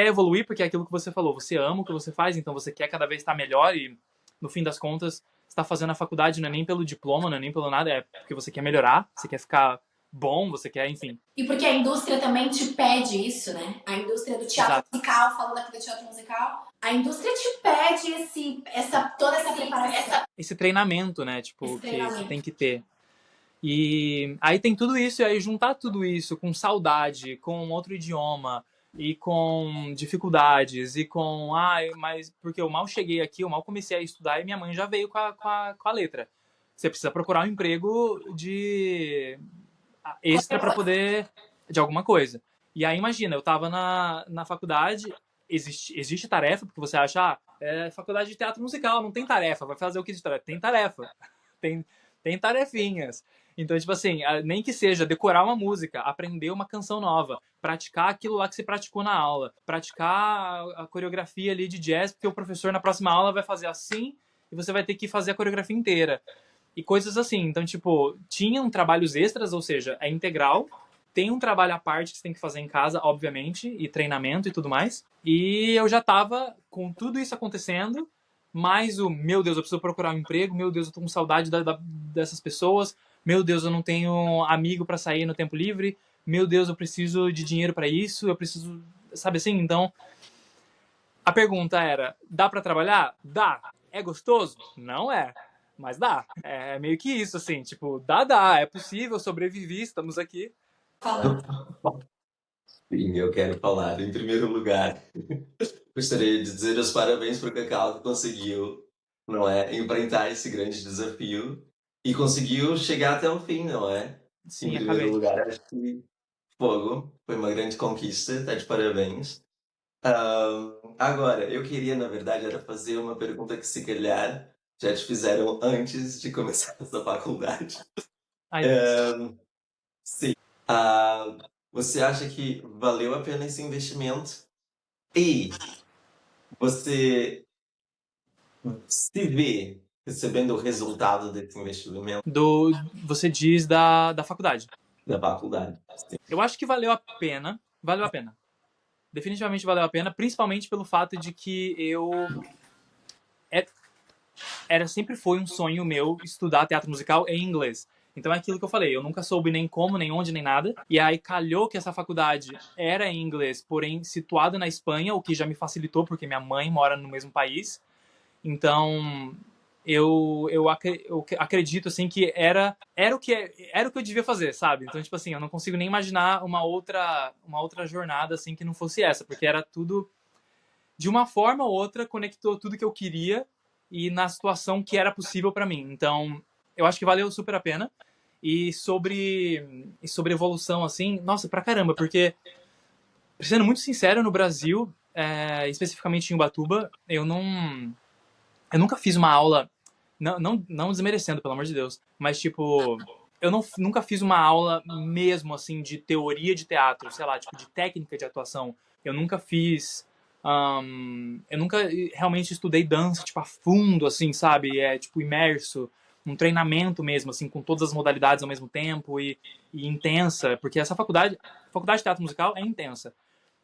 S3: evoluir porque é aquilo que você falou, você ama o que você faz, então você quer cada vez estar melhor e no fim das contas você tá fazendo a faculdade não é nem pelo diploma, não é nem pelo nada, é porque você quer melhorar, você quer ficar bom, você quer, enfim.
S1: E porque a indústria também te pede isso, né? A indústria do teatro musical, falando aqui do teatro musical, a indústria te pede toda essa preparação.
S3: Esse treinamento, né? Tipo, que tem que ter. E aí tem tudo isso, e aí juntar tudo isso com saudade, com outro idioma, e com dificuldades, e com... mas porque eu mal cheguei aqui, eu mal comecei a estudar e minha mãe já veio com a letra. Você precisa procurar um emprego extra para poder... de alguma coisa. E aí, imagina, eu tava na faculdade, existe tarefa, porque você acha, faculdade de teatro musical, não tem tarefa, vai fazer o que de tarefa? Tem tarefa, tem tarefinhas. Então, tipo assim, nem que seja decorar uma música, aprender uma canção nova, praticar aquilo lá que você praticou na aula, praticar a coreografia ali de jazz, porque o professor na próxima aula vai fazer assim e você vai ter que fazer a coreografia inteira. E coisas assim. Então, tipo, tinham trabalhos extras, ou seja, é integral, tem um trabalho à parte que você tem que fazer em casa, obviamente, e treinamento e tudo mais. E eu já tava com tudo isso acontecendo, mais meu Deus, eu preciso procurar um emprego, meu Deus, eu tô com saudade dessas pessoas, meu Deus, eu não tenho amigo para sair no tempo livre, meu Deus, eu preciso de dinheiro para isso, eu preciso, sabe assim? Então, A pergunta era, dá pra trabalhar? Dá. É gostoso? Não é. Mas dá. É meio que isso, assim, tipo, dá. É possível sobreviver, estamos aqui.
S1: Fala.
S2: Sim, eu quero falar, em primeiro lugar, gostaria de dizer os parabéns para o Cacau que conseguiu, não é, enfrentar esse grande desafio e conseguiu chegar até o fim, não é? Em
S3: Sim,
S2: primeiro
S3: acabei.
S2: lugar, acho que fogo, foi uma grande conquista, tá de parabéns. Agora, eu queria, na verdade, era fazer uma pergunta que se calhar já te fizeram antes de começar essa faculdade.
S3: Ai, Deus.
S2: Sim. Ah, você acha que valeu a pena esse investimento? E você se vê recebendo o resultado desse investimento
S3: Você diz da faculdade.
S2: da faculdade? Sim.
S3: Eu acho que valeu a pena. Valeu a pena. Definitivamente valeu a pena, principalmente pelo fato de que é- sempre foi um sonho meu estudar teatro musical em inglês. Então é aquilo que eu falei, eu nunca soube nem como, nem onde, nem nada. E aí calhou que essa faculdade era em inglês, porém situada na Espanha, o que já me facilitou, porque minha mãe mora no mesmo país. Então, eu acredito, assim, que era o que eu devia fazer, sabe? Então, tipo assim, eu não consigo nem imaginar uma outra jornada, assim, que não fosse essa, porque era tudo, de uma forma ou outra, conectou tudo que eu queria e na situação que era possível para mim. Então, eu acho que valeu super a pena. E sobre evolução, assim, nossa, pra caramba, porque, sendo muito sincero, no Brasil, especificamente em Ubatuba, eu nunca fiz uma aula, não desmerecendo, pelo amor de Deus, mas tipo, eu nunca fiz uma aula mesmo assim de teoria de teatro, sei lá, tipo de técnica de atuação. Eu nunca fiz, eu nunca realmente estudei dança tipo a fundo, assim, sabe? É tipo imerso, um treinamento mesmo, assim, com todas as modalidades ao mesmo tempo e intensa, porque essa faculdade de teatro musical é intensa.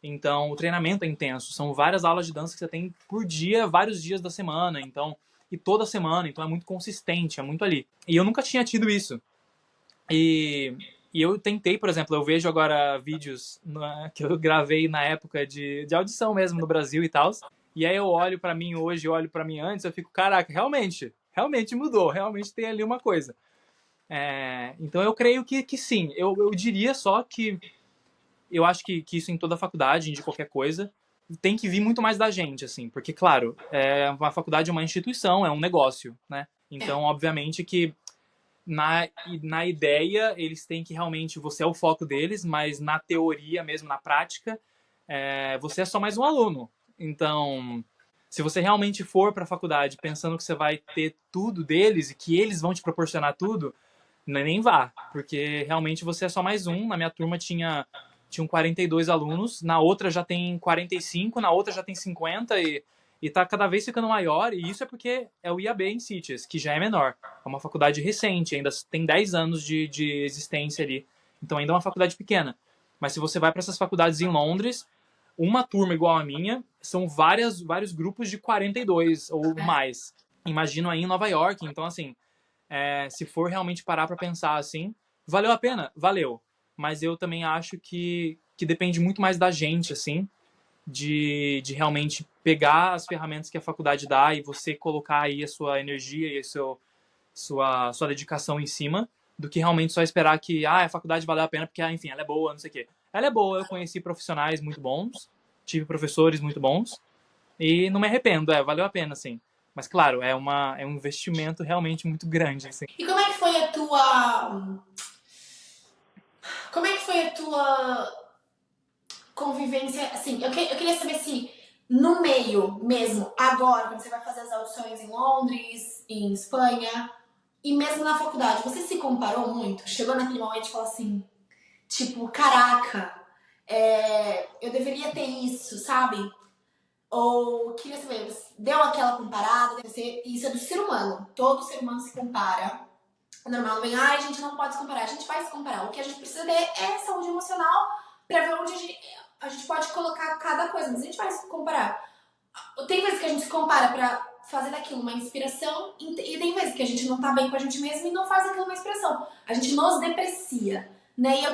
S3: Então, o treinamento é intenso. São várias aulas de dança que você tem por dia, vários dias da semana. Então, e toda semana. Então, é muito consistente, é muito ali. E eu nunca tinha tido isso. E, e eu tentei, por exemplo, eu vejo agora vídeos que eu gravei na época de audição mesmo no Brasil e tal. E aí eu olho pra mim hoje, eu olho pra mim antes, eu fico, caraca, realmente mudou, realmente tem ali uma coisa. Então eu creio que sim. Eu diria só que eu acho que isso em toda faculdade, de qualquer coisa, tem que vir muito mais da gente, assim, porque, claro, uma faculdade é uma instituição, é um negócio, né? Então, obviamente que na ideia eles têm que realmente, você é o foco deles, mas na teoria mesmo, na prática, você é só mais um aluno. Então, se você realmente for para a faculdade pensando que você vai ter tudo deles e que eles vão te proporcionar tudo, nem vá, porque realmente você é só mais um. Na minha turma tinham 42 alunos, na outra já tem 45, na outra já tem 50 e tá cada vez ficando maior, e isso é porque é o IAB em Sitges, que já é menor. É uma faculdade recente, ainda tem 10 anos de existência ali. Então ainda é uma faculdade pequena. Mas se você vai para essas faculdades em Londres, uma turma igual a minha, são vários grupos de 42 ou mais. Imagino aí em Nova York, então assim, se for realmente parar para pensar assim, valeu a pena? Valeu. Mas eu também acho que depende muito mais da gente, assim, de realmente pegar as ferramentas que a faculdade dá e você colocar aí a sua energia e sua dedicação em cima, do que realmente só esperar que a faculdade valeu a pena porque, enfim, ela é boa, não sei o quê. Ela é boa, eu conheci profissionais muito bons, tive professores muito bons, e não me arrependo, valeu a pena, assim. Mas, claro, é um investimento realmente muito grande, assim.
S1: E como é que foi a tua. Como é que foi a tua convivência? Assim, eu queria saber se no meio mesmo, agora, quando você vai fazer as audições em Londres, em Espanha, e mesmo na faculdade, você se comparou muito? Chegou naquele momento e falou assim, tipo, caraca, eu deveria ter isso, sabe? Ou queria saber, deu aquela comparada? Isso é do ser humano. Todo ser humano se compara. É normal, não vem, a gente não pode se comparar. A gente vai se comparar. O que a gente precisa ter é saúde emocional pra ver onde a gente pode colocar cada coisa. Mas a gente vai se comparar. Tem vezes que a gente se compara pra fazer daquilo uma inspiração e tem vezes que a gente não tá bem com a gente mesmo e não faz daquilo uma inspiração. A gente nos deprecia, né? E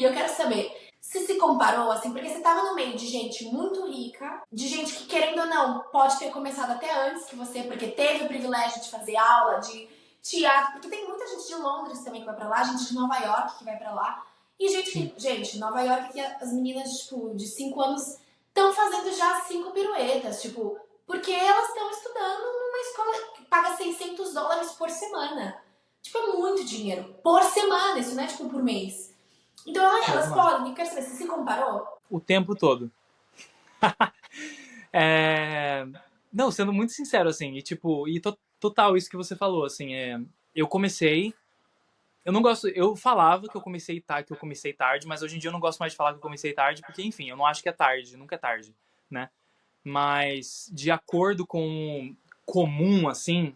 S1: eu quero saber, se comparou, assim, porque você tava no meio de gente muito rica, de gente que, querendo ou não, pode ter começado até antes que você, porque teve o privilégio de fazer aula, de teatro, porque tem muita gente de Londres também que vai pra lá, gente de Nova York que vai pra lá, e gente, Nova York, que as meninas, tipo, de 5 anos estão fazendo já 5 piruetas, tipo, porque elas estão estudando numa escola que paga $600 por semana. Tipo, é muito dinheiro por semana, isso não é tipo por mês. Então elas podem, eu quero saber, você se comparou?
S3: O tempo todo. Não, sendo muito sincero, assim, total isso que você falou, assim, eu comecei, eu não gosto, eu falava que eu comecei tarde, mas hoje em dia eu não gosto mais de falar que eu comecei tarde, porque, enfim, eu não acho que é tarde, nunca é tarde, né? Mas, de acordo com o comum, assim,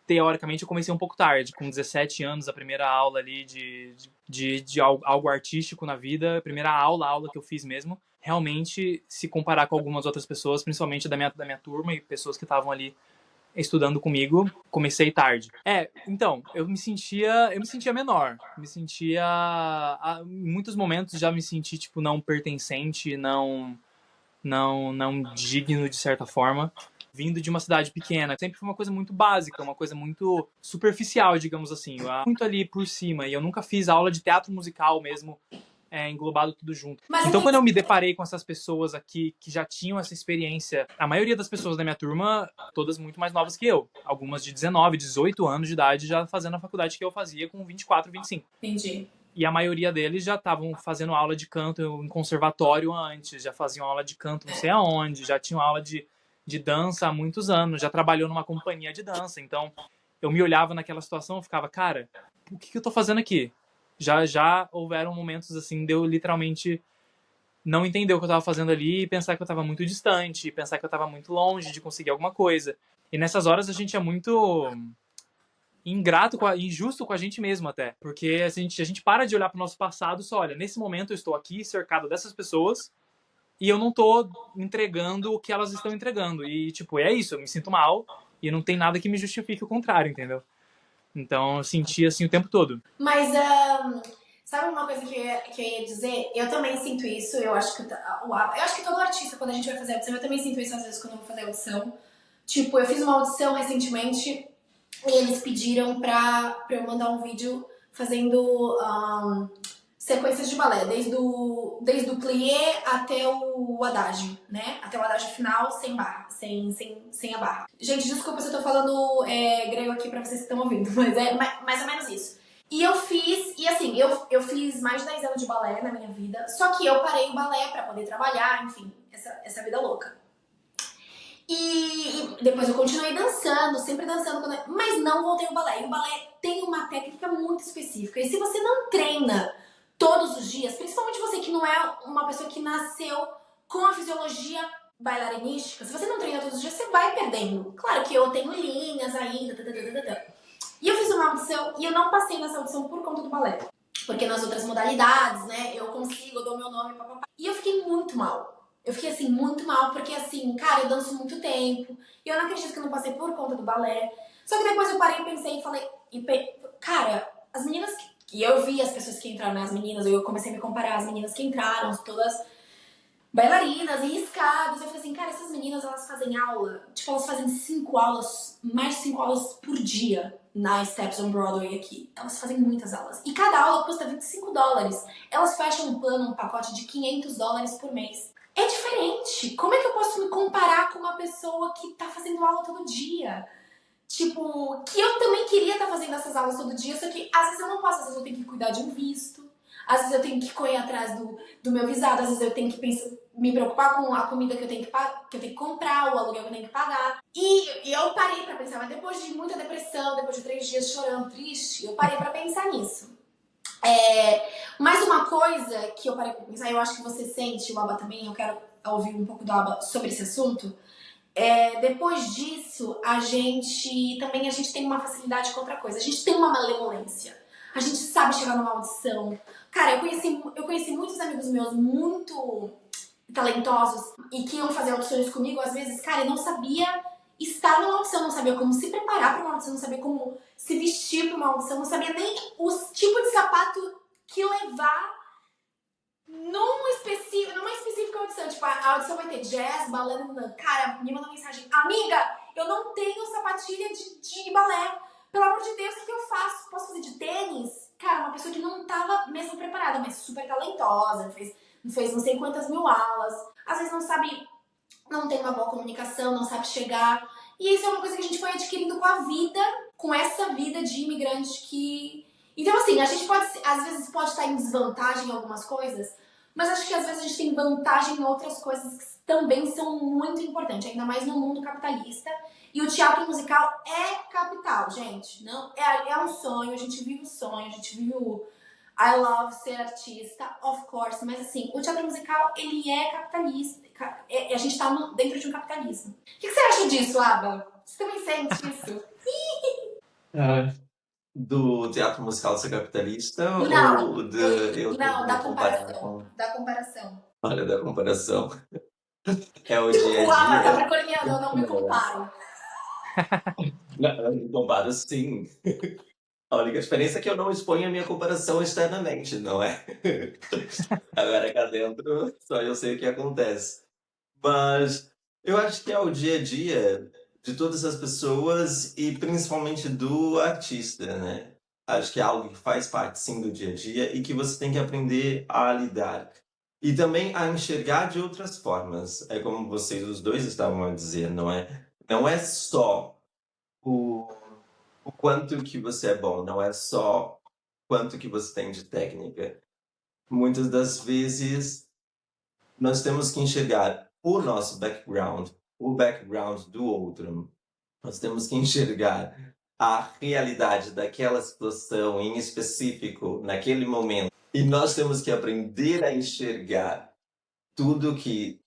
S3: teoricamente eu comecei um pouco tarde, com 17 anos, a primeira aula ali de algo artístico na vida, a primeira aula que eu fiz mesmo, realmente, se comparar com algumas outras pessoas, principalmente da minha turma e pessoas que estavam ali estudando comigo, comecei tarde. Então, eu me sentia menor, em muitos momentos já me senti, tipo, não pertencente, não digno de certa forma, vindo de uma cidade pequena. Sempre foi uma coisa muito básica, uma coisa muito superficial, digamos assim, muito ali por cima, e eu nunca fiz aula de teatro musical mesmo, englobado tudo junto. Então, quando eu me deparei com essas pessoas aqui que já tinham essa experiência, a maioria das pessoas da minha turma, todas muito mais novas que eu. Algumas de 19, 18 anos de idade, já fazendo a faculdade que eu fazia com 24, 25.
S1: Entendi.
S3: E a maioria deles já estavam fazendo aula de canto em conservatório antes, já faziam aula de canto não sei aonde, já tinham aula de dança há muitos anos, já trabalhou numa companhia de dança. Então, eu me olhava naquela situação e ficava, cara, o que eu tô fazendo aqui? Já houveram momentos assim de eu literalmente não entender o que eu estava fazendo ali e pensar que eu estava muito distante, pensar que eu estava muito longe de conseguir alguma coisa. E nessas horas a gente é muito injusto com a gente mesmo até, porque a gente para de olhar para o nosso passado e só olha, nesse momento eu estou aqui cercado dessas pessoas e eu não tô entregando o que elas estão entregando. E tipo, é isso, eu me sinto mal e não tem nada que me justifique o contrário, entendeu? Então eu senti assim o tempo todo.
S1: Mas, sabe uma coisa que eu ia dizer? Eu também sinto isso, eu acho que todo artista, quando a gente vai fazer audição, eu também sinto isso às vezes quando eu vou fazer audição. Tipo, eu fiz uma audição recentemente e eles pediram pra eu mandar um vídeo fazendo sequências de balé, desde o plié até o adágio, né? Até o adágio final sem barra, sem a barra. Gente, desculpa se eu tô falando grego aqui pra vocês que estão ouvindo, mas é mais ou menos isso. E eu fiz, e assim, eu fiz mais de 10 anos de balé na minha vida, só que eu parei o balé pra poder trabalhar, enfim, essa vida louca. E depois eu continuei dançando, sempre dançando, mas não voltei ao balé. E o balé tem uma técnica muito específica. E se você não treina todos os dias, principalmente você que não é uma pessoa que nasceu com a fisiologia bailarinística, se você não treina todos os dias, você vai perdendo. Claro que eu tenho linhas ainda, E eu fiz uma audição e eu não passei nessa audição por conta do balé. Porque nas outras modalidades, né, eu dou meu nome, papapá. E eu fiquei muito mal. Eu fiquei, assim, muito mal, porque, assim, cara, eu danço muito tempo. E eu não acredito que eu não passei por conta do balé. Só que depois eu parei e pensei e falei... Cara, as meninas que eu vi, as pessoas que entraram, né, as meninas, eu comecei a me comparar, as meninas que entraram, todas bailarinas e riscadas. Eu falei assim, cara, essas meninas, elas fazem aula. Tipo, elas fazem mais de 5 aulas por dia na Steps on Broadway aqui. Elas fazem muitas aulas. E cada aula custa $25. Elas fecham um plano, um pacote de $500 por mês. É diferente. Como é que eu posso me comparar com uma pessoa que tá fazendo aula todo dia? Tipo, que eu também queria estar fazendo essas aulas todo dia, só que às vezes eu não posso, às vezes eu tenho que cuidar de um visto, às vezes eu tenho que correr atrás do meu visado, às vezes eu tenho que me preocupar com a comida que eu tenho que comprar, o aluguel que eu tenho que pagar. E eu parei pra pensar, mas depois de muita depressão, depois de 3 dias chorando, triste, eu parei pra pensar nisso. Mais uma coisa que eu parei pra pensar, eu acho que você sente, o Aba também, eu quero ouvir um pouco do Aba sobre esse assunto. Depois disso, a gente tem uma facilidade com outra coisa. A gente tem uma malemolência. A gente sabe chegar numa audição. Cara, eu conheci muitos amigos meus muito talentosos e que iam fazer audições comigo. Às vezes, cara, eu não sabia estar numa audição, não sabia como se preparar para uma audição, não sabia como se vestir para uma audição, não sabia nem o tipo de sapato que levar numa específica audição, tipo, a audição vai ter jazz, balé, cara, me mandou mensagem, amiga, eu não tenho sapatilha de balé, pelo amor de Deus, o que eu faço? Posso fazer de tênis? Cara, uma pessoa que não tava mesmo preparada, mas super talentosa, fez não sei quantas mil aulas, às vezes não sabe, não tem uma boa comunicação, não sabe chegar, e isso é uma coisa que a gente foi adquirindo com a vida, com essa vida de imigrante que... Então, assim, a gente às vezes pode estar em desvantagem em algumas coisas, mas acho que às vezes a gente tem vantagem em outras coisas que também são muito importantes, ainda mais no mundo capitalista. E o teatro musical é capital, gente. Não, é um sonho, a gente vive o sonho, a gente vive o I love ser artista, of course, mas assim, o teatro musical, ele é capitalista. A gente tá dentro de um capitalismo. O que você acha disso, Aba? Você também sente isso?
S2: Do teatro musical ser capitalista
S1: Não,
S2: ou
S1: não, da
S2: me comparar
S1: comparação.
S2: com...
S1: Da comparação.
S2: Olha, da comparação. É o
S1: Tipo,
S2: dia a
S1: o Aba
S2: dia.
S1: capricorniano, eu não me comparo.
S2: Não, eu me comparo sim. A única diferença é que eu não exponho a minha comparação externamente, não é? Agora cá dentro, só eu sei o que acontece. Mas eu acho que é o dia a dia de todas as pessoas e principalmente do artista, né? Acho que é algo que faz parte sim do dia a dia e que você tem que aprender a lidar. E também a enxergar de outras formas. É como vocês os dois estavam a dizer, não é? Não é só o, o quanto que você é bom, não é só quanto que você tem de técnica. Muitas das vezes nós temos que enxergar o nosso background, o background do outro. Nós temos que enxergar a realidade daquela situação em específico, naquele momento. E nós temos que aprender a enxergar tudo que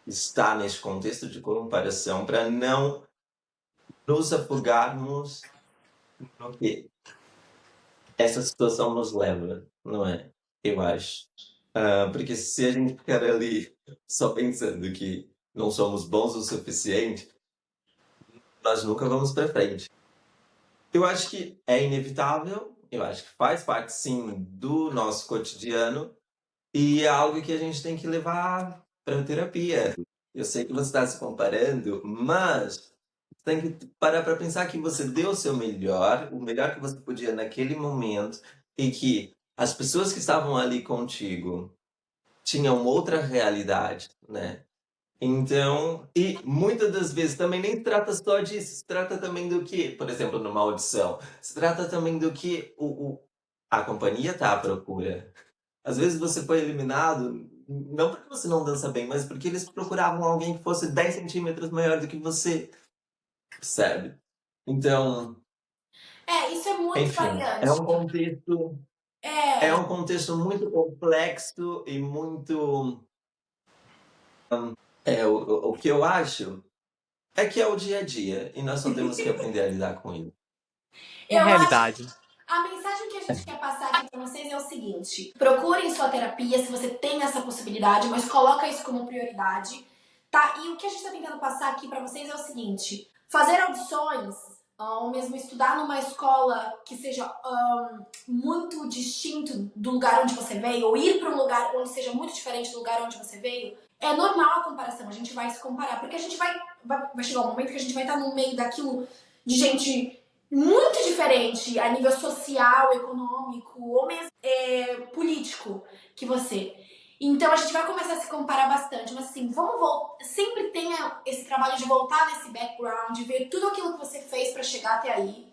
S2: está nesse contexto de comparação para não nos afogarmos no que essa situação nos leva, não é? Eu acho. Porque se a gente ficar ali só pensando que não somos bons o suficiente, nós nunca vamos para frente. Eu acho que é inevitável, eu acho que faz parte sim do nosso cotidiano e é algo que a gente tem que levar para terapia. Eu sei que você está se comparando, mas você tem que parar para pensar que você deu o melhor que você podia naquele momento e que as pessoas que estavam ali contigo tinham outra realidade, né? Então, e muitas das vezes também nem se trata só disso, se trata também do que, por exemplo, numa audição, se trata também do que a companhia está à procura. Às vezes você foi eliminado, não porque você não dança bem, mas porque eles procuravam alguém que fosse 10 centímetros maior do que você, percebe? Então,
S1: Isso é muito
S2: enfim,
S1: variante.
S2: é
S1: É,
S2: um contexto muito complexo e muito... o que eu acho é que é o dia a dia e nós só temos que aprender a lidar com ele.
S3: É a
S1: eu acho
S3: realidade.
S1: a mensagem que a gente quer passar aqui para vocês é o seguinte: procurem sua terapia se você tem essa possibilidade, mas coloca isso como prioridade, tá? E o que a gente está tentando passar aqui para vocês é o seguinte: fazer audições, ou mesmo estudar numa escola que seja muito distinto do lugar onde você veio, ou ir para um lugar onde seja muito diferente do lugar onde você veio, é normal a comparação. A gente vai se comparar, porque a gente vai chegar um momento que a gente vai estar no meio daquilo de gente muito diferente a nível social, econômico ou mesmo político que você. Então a gente vai começar a se comparar bastante, mas assim, sempre tenha esse trabalho de voltar nesse background, ver tudo aquilo que você fez para chegar até aí,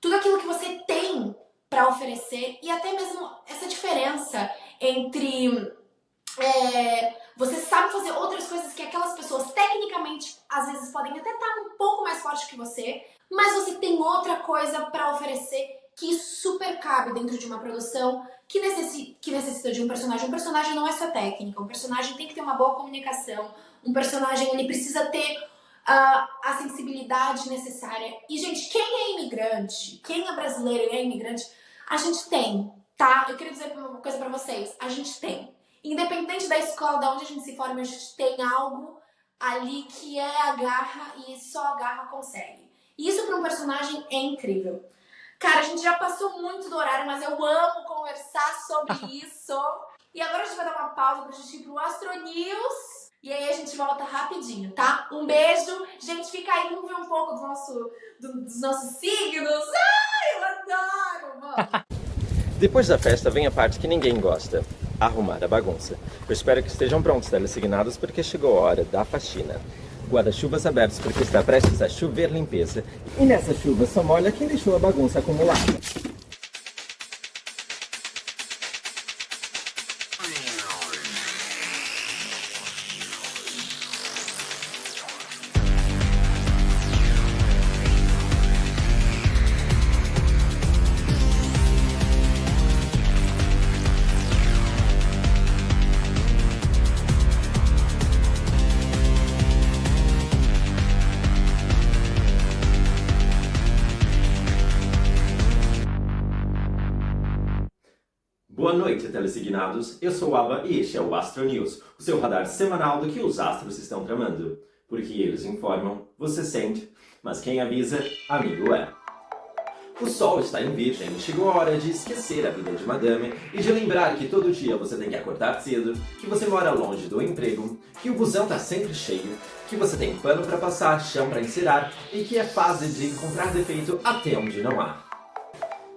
S1: tudo aquilo que você tem para oferecer e até mesmo essa diferença entre você sabe fazer outras coisas que aquelas pessoas tecnicamente às vezes podem até estar um pouco mais forte que você, mas você tem outra coisa para oferecer que super cabe dentro de uma produção que necessita de um personagem. Um personagem não é só técnica, um personagem tem que ter uma boa comunicação, um personagem ele precisa ter a sensibilidade necessária. E, gente, quem é imigrante, quem é brasileiro e é imigrante, a gente tem, tá? Eu queria dizer uma coisa pra vocês, a gente tem. Independente da escola, de onde a gente se forma, a gente tem algo ali que é a garra e só a garra consegue. E isso para um personagem é incrível. Cara, a gente já passou muito do horário, mas eu amo conversar sobre isso. E agora a gente vai dar uma pausa pra gente ir pro Astro News. E aí a gente volta rapidinho, tá? Um beijo. Gente, fica aí, vamos ver um pouco dos nossos signos. Ai, eu adoro! Vamos!
S2: Depois da festa vem a parte que ninguém gosta, arrumar a bagunça. Eu espero que estejam prontos, telesignados, porque chegou a hora da faxina. Guarda-chuvas abertos porque está prestes a chover limpeza. E nessa chuva só molha quem deixou a bagunça acumulada. Boa noite, telesignados. Eu sou o Aba e este é o Astro News, o seu radar semanal do que os astros estão tramando. Porque eles informam, você sente, mas quem avisa, amigo é. O Sol está em Virgem e chegou a hora de esquecer a vida de madame e de lembrar que todo dia você tem que acordar cedo, que você mora longe do emprego, que o busão tá sempre cheio, que você tem pano para passar, chão para encerar e que é fase de encontrar defeito até onde não há.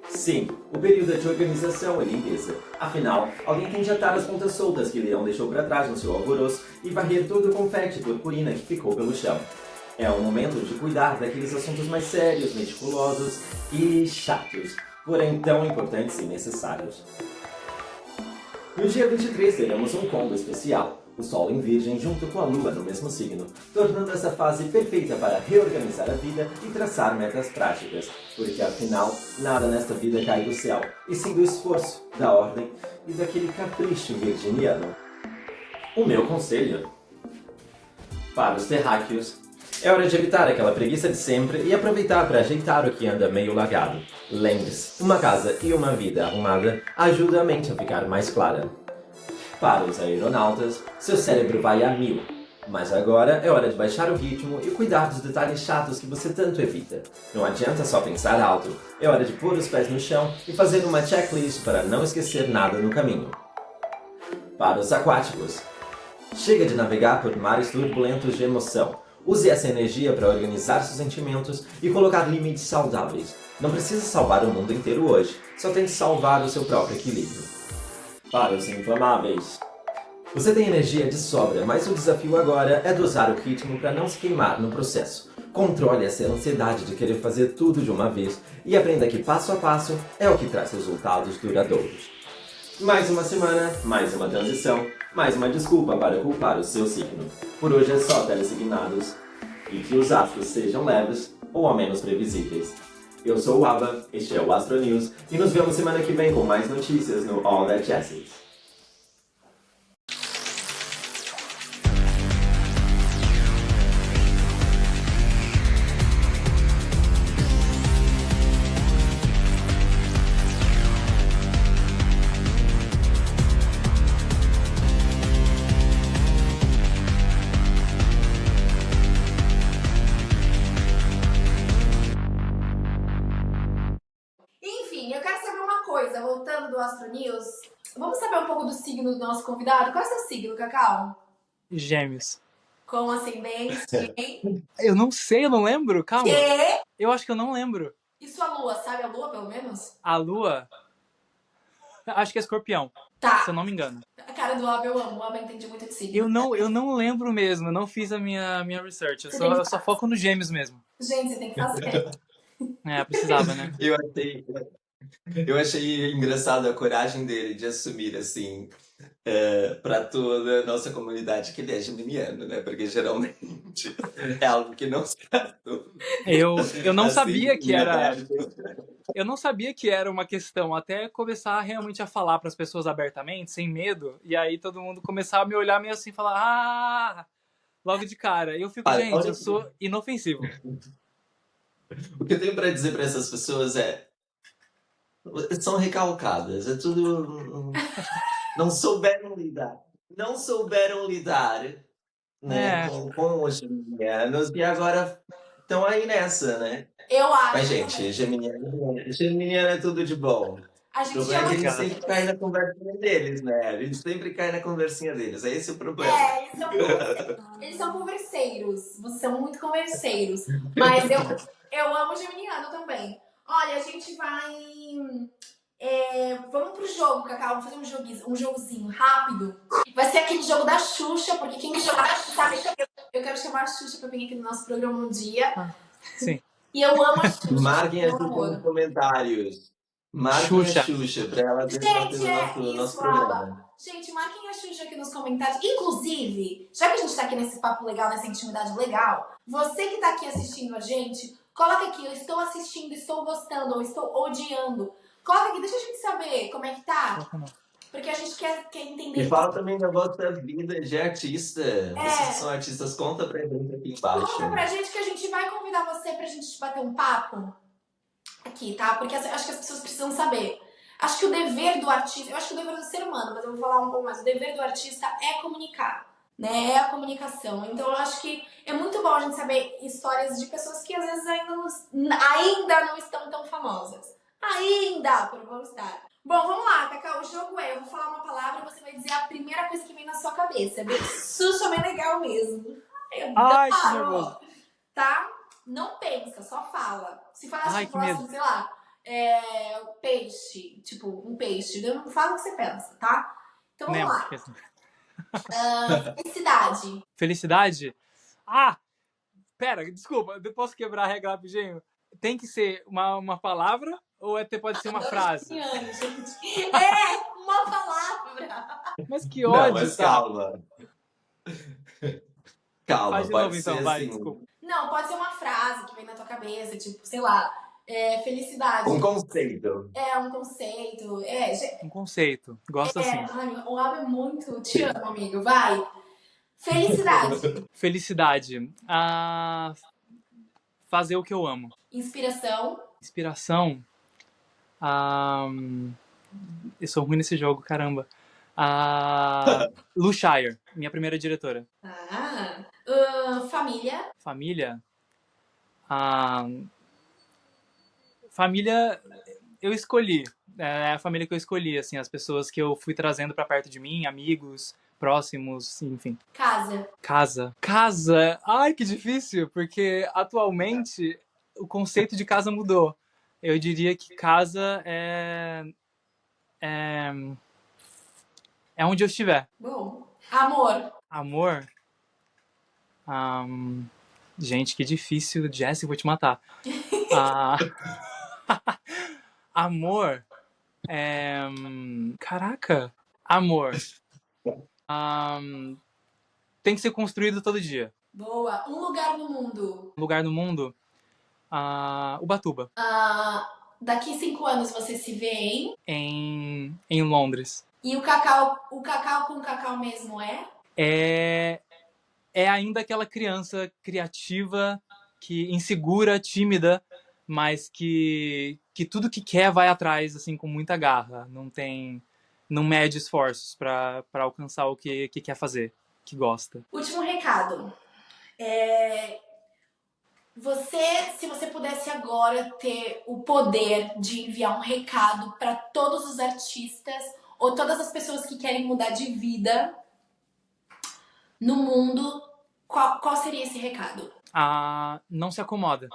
S2: Sim, o período é de organização e limpeza. Afinal, alguém tem que atar as pontas soltas que Leão deixou para trás no seu alvoroço e varrer todo o confete e purpurina que ficou pelo chão. É um momento de cuidar daqueles assuntos mais sérios, meticulosos e chatos, porém tão importantes e necessários. No dia 23 teremos um combo especial, o Sol em Virgem junto com a Lua no mesmo signo, tornando essa fase perfeita para reorganizar a vida e traçar metas práticas, porque afinal, nada nesta vida cai do céu, e sim do esforço, da ordem e daquele capricho virginiano. O meu conselho para os terráqueos é hora de evitar aquela preguiça de sempre e aproveitar para ajeitar o que anda meio lagado. Lembre-se, uma casa e uma vida arrumada ajuda a mente a ficar mais clara. Para os aeronautas, seu cérebro vai a 1000. Mas agora é hora de baixar o ritmo e cuidar dos detalhes chatos que você tanto evita. Não adianta só pensar alto, é hora de pôr os pés no chão e fazer uma checklist para não esquecer nada no caminho. Para os aquáticos, chega de navegar por mares turbulentos de emoção. Use essa energia para organizar seus sentimentos e colocar limites saudáveis. Não precisa salvar o mundo inteiro hoje, só tem que salvar o seu próprio equilíbrio. Para os inflamáveis, você tem energia de sobra, mas o desafio agora é dosar o ritmo para não se queimar no processo. Controle essa ansiedade de querer fazer tudo de uma vez e aprenda que passo a passo é o que traz resultados duradouros. Mais uma semana, mais uma transição, mais uma desculpa para culpar o seu signo. Por hoje é só, telesignados, e que os astros sejam leves ou ao menos previsíveis. Eu sou o Aba, este é o Astro News, e nos vemos semana que vem com mais notícias no All That Jazz.
S1: Enfim, eu quero saber uma coisa, voltando do Astro News. Vamos saber um pouco do signo do nosso convidado? Qual é o seu signo, Cacau?
S3: Gêmeos.
S1: Com ascendente em...
S3: Eu não sei, eu não lembro. Calma.
S1: Quê?
S3: Eu acho que eu não lembro.
S1: E sua lua? Sabe a lua, pelo menos?
S3: A Lua, acho que é Escorpião,
S1: Tá.
S3: se eu não me engano.
S1: A cara do Aba eu amo. O Aba entende muito de signo.
S3: Eu não lembro mesmo, eu não fiz a minha research. Eu só foco nos Gêmeos mesmo.
S1: Gente, você tem que fazer.
S3: É, precisava, né?
S2: Eu achei engraçado a coragem dele de assumir, assim, para toda a nossa comunidade que ele é geminiano, né? Porque geralmente é algo que não se
S3: Eu não
S2: assim,
S3: sabia que era.
S2: aberto.
S3: Eu não sabia que era uma questão, até começar realmente a falar para as pessoas abertamente, sem medo, e aí todo mundo começar a me olhar meio assim e falar, logo de cara. E eu fico, gente,
S2: Olha,
S3: eu sou inofensivo.
S2: o que eu tenho para dizer para essas pessoas é: são recalcadas, é tudo. Não souberam lidar. Não souberam lidar, né, com os geminianos e agora estão aí nessa, né?
S1: Eu acho.
S2: Mas, gente, geminiano é tudo de bom.
S1: A
S2: O
S1: gente
S2: problema é
S1: ama
S2: que a gente
S3: Obrigado.
S2: sempre cai na conversinha deles, né? A gente sempre cai na conversinha deles. É esse o problema.
S1: eles são converseiros. Vocês são muito converseiros. Mas eu amo geminiano também. Olha, a gente vai. Vamos pro jogo, Cacau. Vamos fazer um jogozinho rápido. Vai ser aquele jogo da Xuxa, porque quem jogar sabe que eu quero chamar a Xuxa pra vir aqui no nosso programa um dia.
S3: Sim.
S1: E eu amo a Xuxa.
S2: Marquem a
S1: Meu
S2: Xuxa nos
S1: amor.
S2: comentários. Marquem a
S3: Xuxa.
S2: Xuxa pra ela vir
S1: Gente,
S2: no nosso
S1: isso, Aba.
S2: programa.
S1: Gente, marquem a Xuxa aqui nos comentários. Inclusive, já que a gente tá aqui nesse papo legal, nessa intimidade legal, você que tá aqui assistindo a gente, coloca aqui, eu estou assistindo, estou gostando, ou estou odiando. Coloca aqui, deixa a gente saber como é que tá. Porque a gente quer entender.
S2: E fala também da vossa vida de artista. Vocês que são artistas, conta pra gente aqui embaixo.
S1: Conta pra gente que a gente vai convidar você pra gente bater um papo aqui, tá? Porque acho que as pessoas precisam saber. Acho que o dever do artista, eu acho que o dever do ser humano, mas eu vou falar um pouco mais. O dever do artista é comunicar, né? É a comunicação. Então eu acho que é muito bom a gente saber histórias de pessoas que às vezes ainda não estão tão famosas. Ainda, por vão estar. Bom, vamos lá, Cacau. O jogo eu vou falar uma palavra e você vai dizer a primeira coisa que vem na sua cabeça. É bem Xuxa, bem legal mesmo.
S3: Ai, que nervoso.
S1: Tá? Não pensa, só fala. Se falasse
S3: Ai,
S1: tipo
S3: que medo.
S1: assim, sei lá, peixe, tipo, um peixe. Eu não falo o que você pensa, tá? Então vamos lá. Felicidade.
S3: Felicidade? Ah! Pera, desculpa, eu posso quebrar a regra rapidinho? Tem que ser uma palavra ou pode ser uma frase?
S1: Gente. Uma palavra.
S3: Mas que ódio,
S2: Não, mas
S3: tá?
S2: calma. Calma,
S3: Faz de
S2: pode
S3: novo
S2: ser
S3: então, vai,
S2: assim.
S3: desculpa.
S1: Não, pode ser uma frase que vem na tua cabeça, tipo, sei lá, felicidade.
S2: Um conceito.
S1: Um conceito.
S3: Um conceito. Gosto assim.
S1: Ai, o Ab é muito. Te amo, amigo. Vai. Felicidade.
S3: Felicidade. Fazer o que eu amo.
S1: Inspiração.
S3: Inspiração. Eu sou ruim nesse jogo, caramba. Lu Shire, minha primeira diretora.
S1: Família.
S3: Família. Família, eu escolhi. É a família que eu escolhi, assim, as pessoas que eu fui trazendo pra perto de mim, amigos, próximos, enfim.
S1: Casa.
S3: Casa. Ai, que difícil, porque atualmente o conceito de casa mudou. Eu diria que casa é onde eu estiver.
S1: Bom. Amor.
S3: Amor? Gente, que difícil. Jesse, vou te matar. Amor. Caraca. Amor. Tem que ser construído todo dia.
S1: Boa. Um lugar no mundo.
S3: Lugar no mundo? Ubatuba.
S1: Daqui 5 anos você se vê
S3: em Londres.
S1: E o cacau com cacau mesmo
S3: é ainda aquela criança criativa, que insegura, tímida, mas que tudo que quer vai atrás, assim, com muita garra. Não mede esforços para alcançar o que quer fazer, que gosta.
S1: Último recado. Se você pudesse agora ter o poder de enviar um recado para todos os artistas ou todas as pessoas que querem mudar de vida no mundo, qual seria esse recado?
S3: Não se acomoda.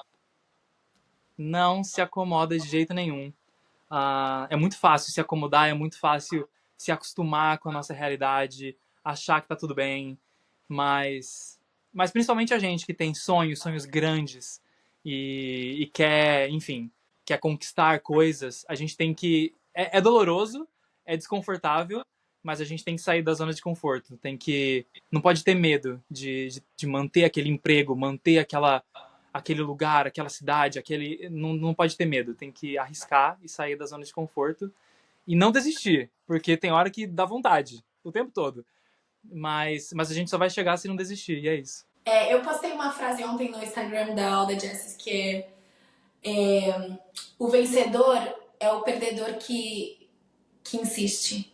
S3: Não se acomoda de jeito nenhum. É muito fácil se acomodar, é muito fácil se acostumar com a nossa realidade, achar que tá tudo bem, mas principalmente a gente que tem sonhos grandes e quer, enfim, quer conquistar coisas, a gente tem que... É doloroso, é desconfortável, mas a gente tem que sair da zona de conforto. Não pode ter medo de manter aquele emprego, manter aquele lugar, aquela cidade, não pode ter medo. Tem que arriscar e sair da zona de conforto e não desistir, porque tem hora que dá vontade, o tempo todo. Mas a gente só vai chegar se não desistir, e é isso.
S1: Eu postei uma frase ontem no Instagram da Alda Jessis, que o vencedor é o perdedor que insiste.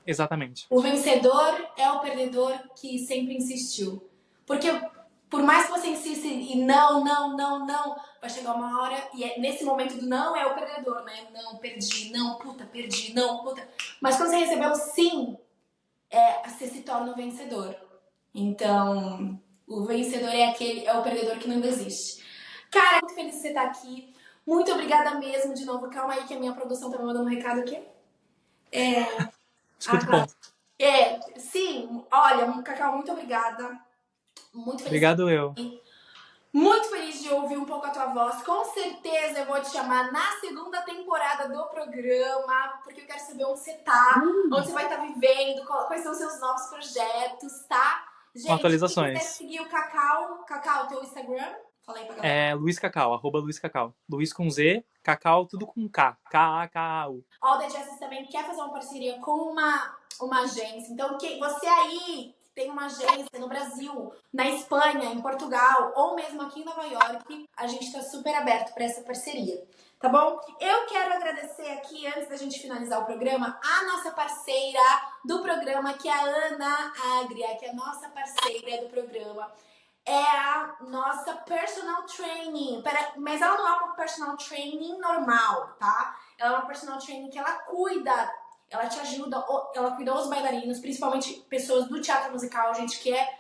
S3: Exatamente.
S1: O vencedor é o perdedor que sempre insistiu. Porque Por mais que você insista e não, vai chegar uma hora, e nesse momento do não é o perdedor, né? Não, perdi, não, puta, perdi, não, puta. Mas quando você recebeu o sim, você se torna o vencedor. Então, o vencedor é o perdedor que não desiste. Cara, muito feliz de você estar aqui. Muito obrigada mesmo, de novo. Calma aí que a minha produção tá me mandando um recado aqui.
S3: Escuta o ponto.
S1: Sim, olha, Cacau, muito obrigada. Muito feliz.
S3: Obrigado eu.
S1: Muito feliz de ouvir um pouco a tua voz. Com certeza eu vou te chamar na segunda temporada do programa, porque eu quero saber onde você tá, onde você vai estar vivendo, quais são os seus novos projetos, tá? Gente,
S3: com atualizações.
S1: Se quiser seguir o Cacau, teu Instagram, fala aí pra galera.
S3: Luiz Cacau, @Luiz Cacau. Luiz com Z, Cacau tudo com K. K-A-K-A-U.
S1: Ó, o The Justice também quer fazer uma parceria com uma agência. Então, você aí tem uma agência no Brasil, na Espanha, em Portugal, ou mesmo aqui em Nova York, a gente tá super aberto para essa parceria, tá bom? Eu quero agradecer aqui, antes da gente finalizar o programa, a nossa parceira do programa, que é a Ana Agria, que é a nossa parceira do programa. É a nossa personal training, mas ela não é uma personal training normal, tá? Ela é uma personal training que ela cuida, ela te ajuda, ela cuida os bailarinos, principalmente pessoas do teatro musical, gente que é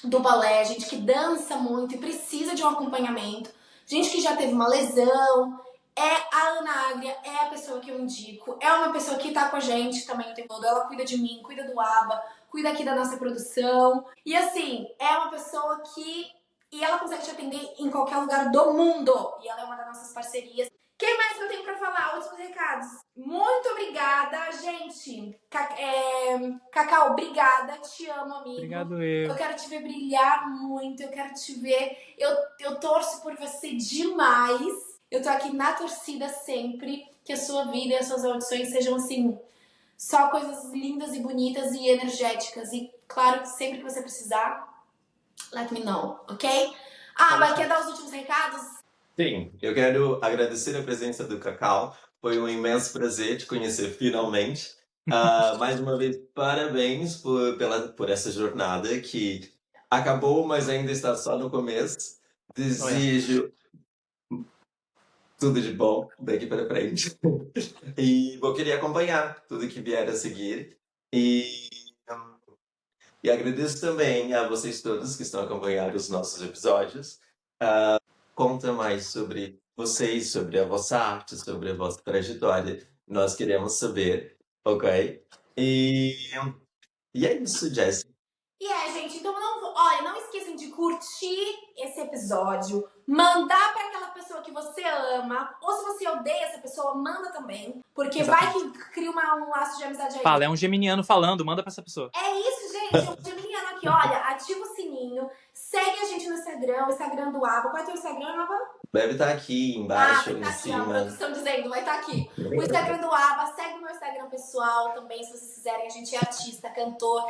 S1: do balé, gente que dança muito e precisa de um acompanhamento, gente que já teve uma lesão. A Ana Agria é a pessoa que eu indico, é uma pessoa que tá com a gente também o tempo todo, ela cuida de mim, cuida do ABBA, cuida aqui da nossa produção. E assim, é uma pessoa que... E ela consegue te atender em qualquer lugar do mundo. E ela é uma das nossas parcerias. O que mais que eu tenho pra falar? Últimos recados. Muito obrigada, gente. Cacau, obrigada. Te amo, amigo.
S3: Obrigado eu.
S1: Eu quero te ver brilhar muito. Eu quero te ver... Eu torço por você demais. Eu tô aqui na torcida sempre. Que a sua vida e as suas audições sejam assim... Só coisas lindas e bonitas e energéticas. E claro que sempre que você precisar, let me know, ok? Mas quer dar os últimos recados?
S2: Sim, eu quero agradecer a presença do Cacau. Foi um imenso prazer te conhecer finalmente. Mais uma vez, parabéns por essa jornada que acabou, mas ainda está só no começo. Desejo tudo de bom daqui para frente. E vou querer acompanhar tudo que vier a seguir. E agradeço também a vocês todos que estão acompanhando os nossos episódios. Conta mais sobre vocês, sobre a vossa arte, sobre a vossa trajetória. Nós queremos saber, ok? E é isso, Jessie.
S1: Gente, então não esqueçam de curtir esse episódio, mandar para aquela pessoa que você ama, ou se você odeia essa pessoa, manda também, porque
S3: Exatamente.
S1: vai que cria um laço de amizade aí.
S3: Fala, é um geminiano falando, manda pra essa pessoa.
S1: É isso, gente, é um geminiano aqui, olha, ativa o sininho, segue a gente no Instagram, o Instagram do ABBA. Qual é o teu Instagram, ABBA?
S2: Deve estar aqui embaixo,
S1: vai
S2: em
S1: tá aqui,
S2: cima.
S1: a produção dizendo, vai estar aqui. O Instagram do ABBA, segue o meu Instagram pessoal também, se vocês quiserem. A gente é artista, cantor,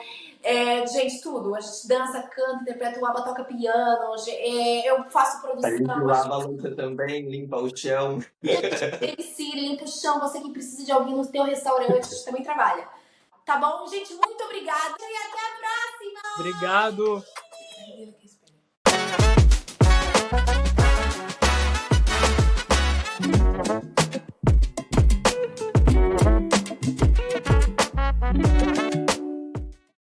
S1: gente, tudo. A gente dança, canta, interpreta, o ABBA toca piano, eu faço produção.
S2: O ABBA luta também, limpa o chão.
S1: Gente, limpa o chão, você que precisa de alguém no teu restaurante, a gente também trabalha. Tá bom, gente? Muito obrigada e até a próxima!
S3: Obrigado!
S1: Ai,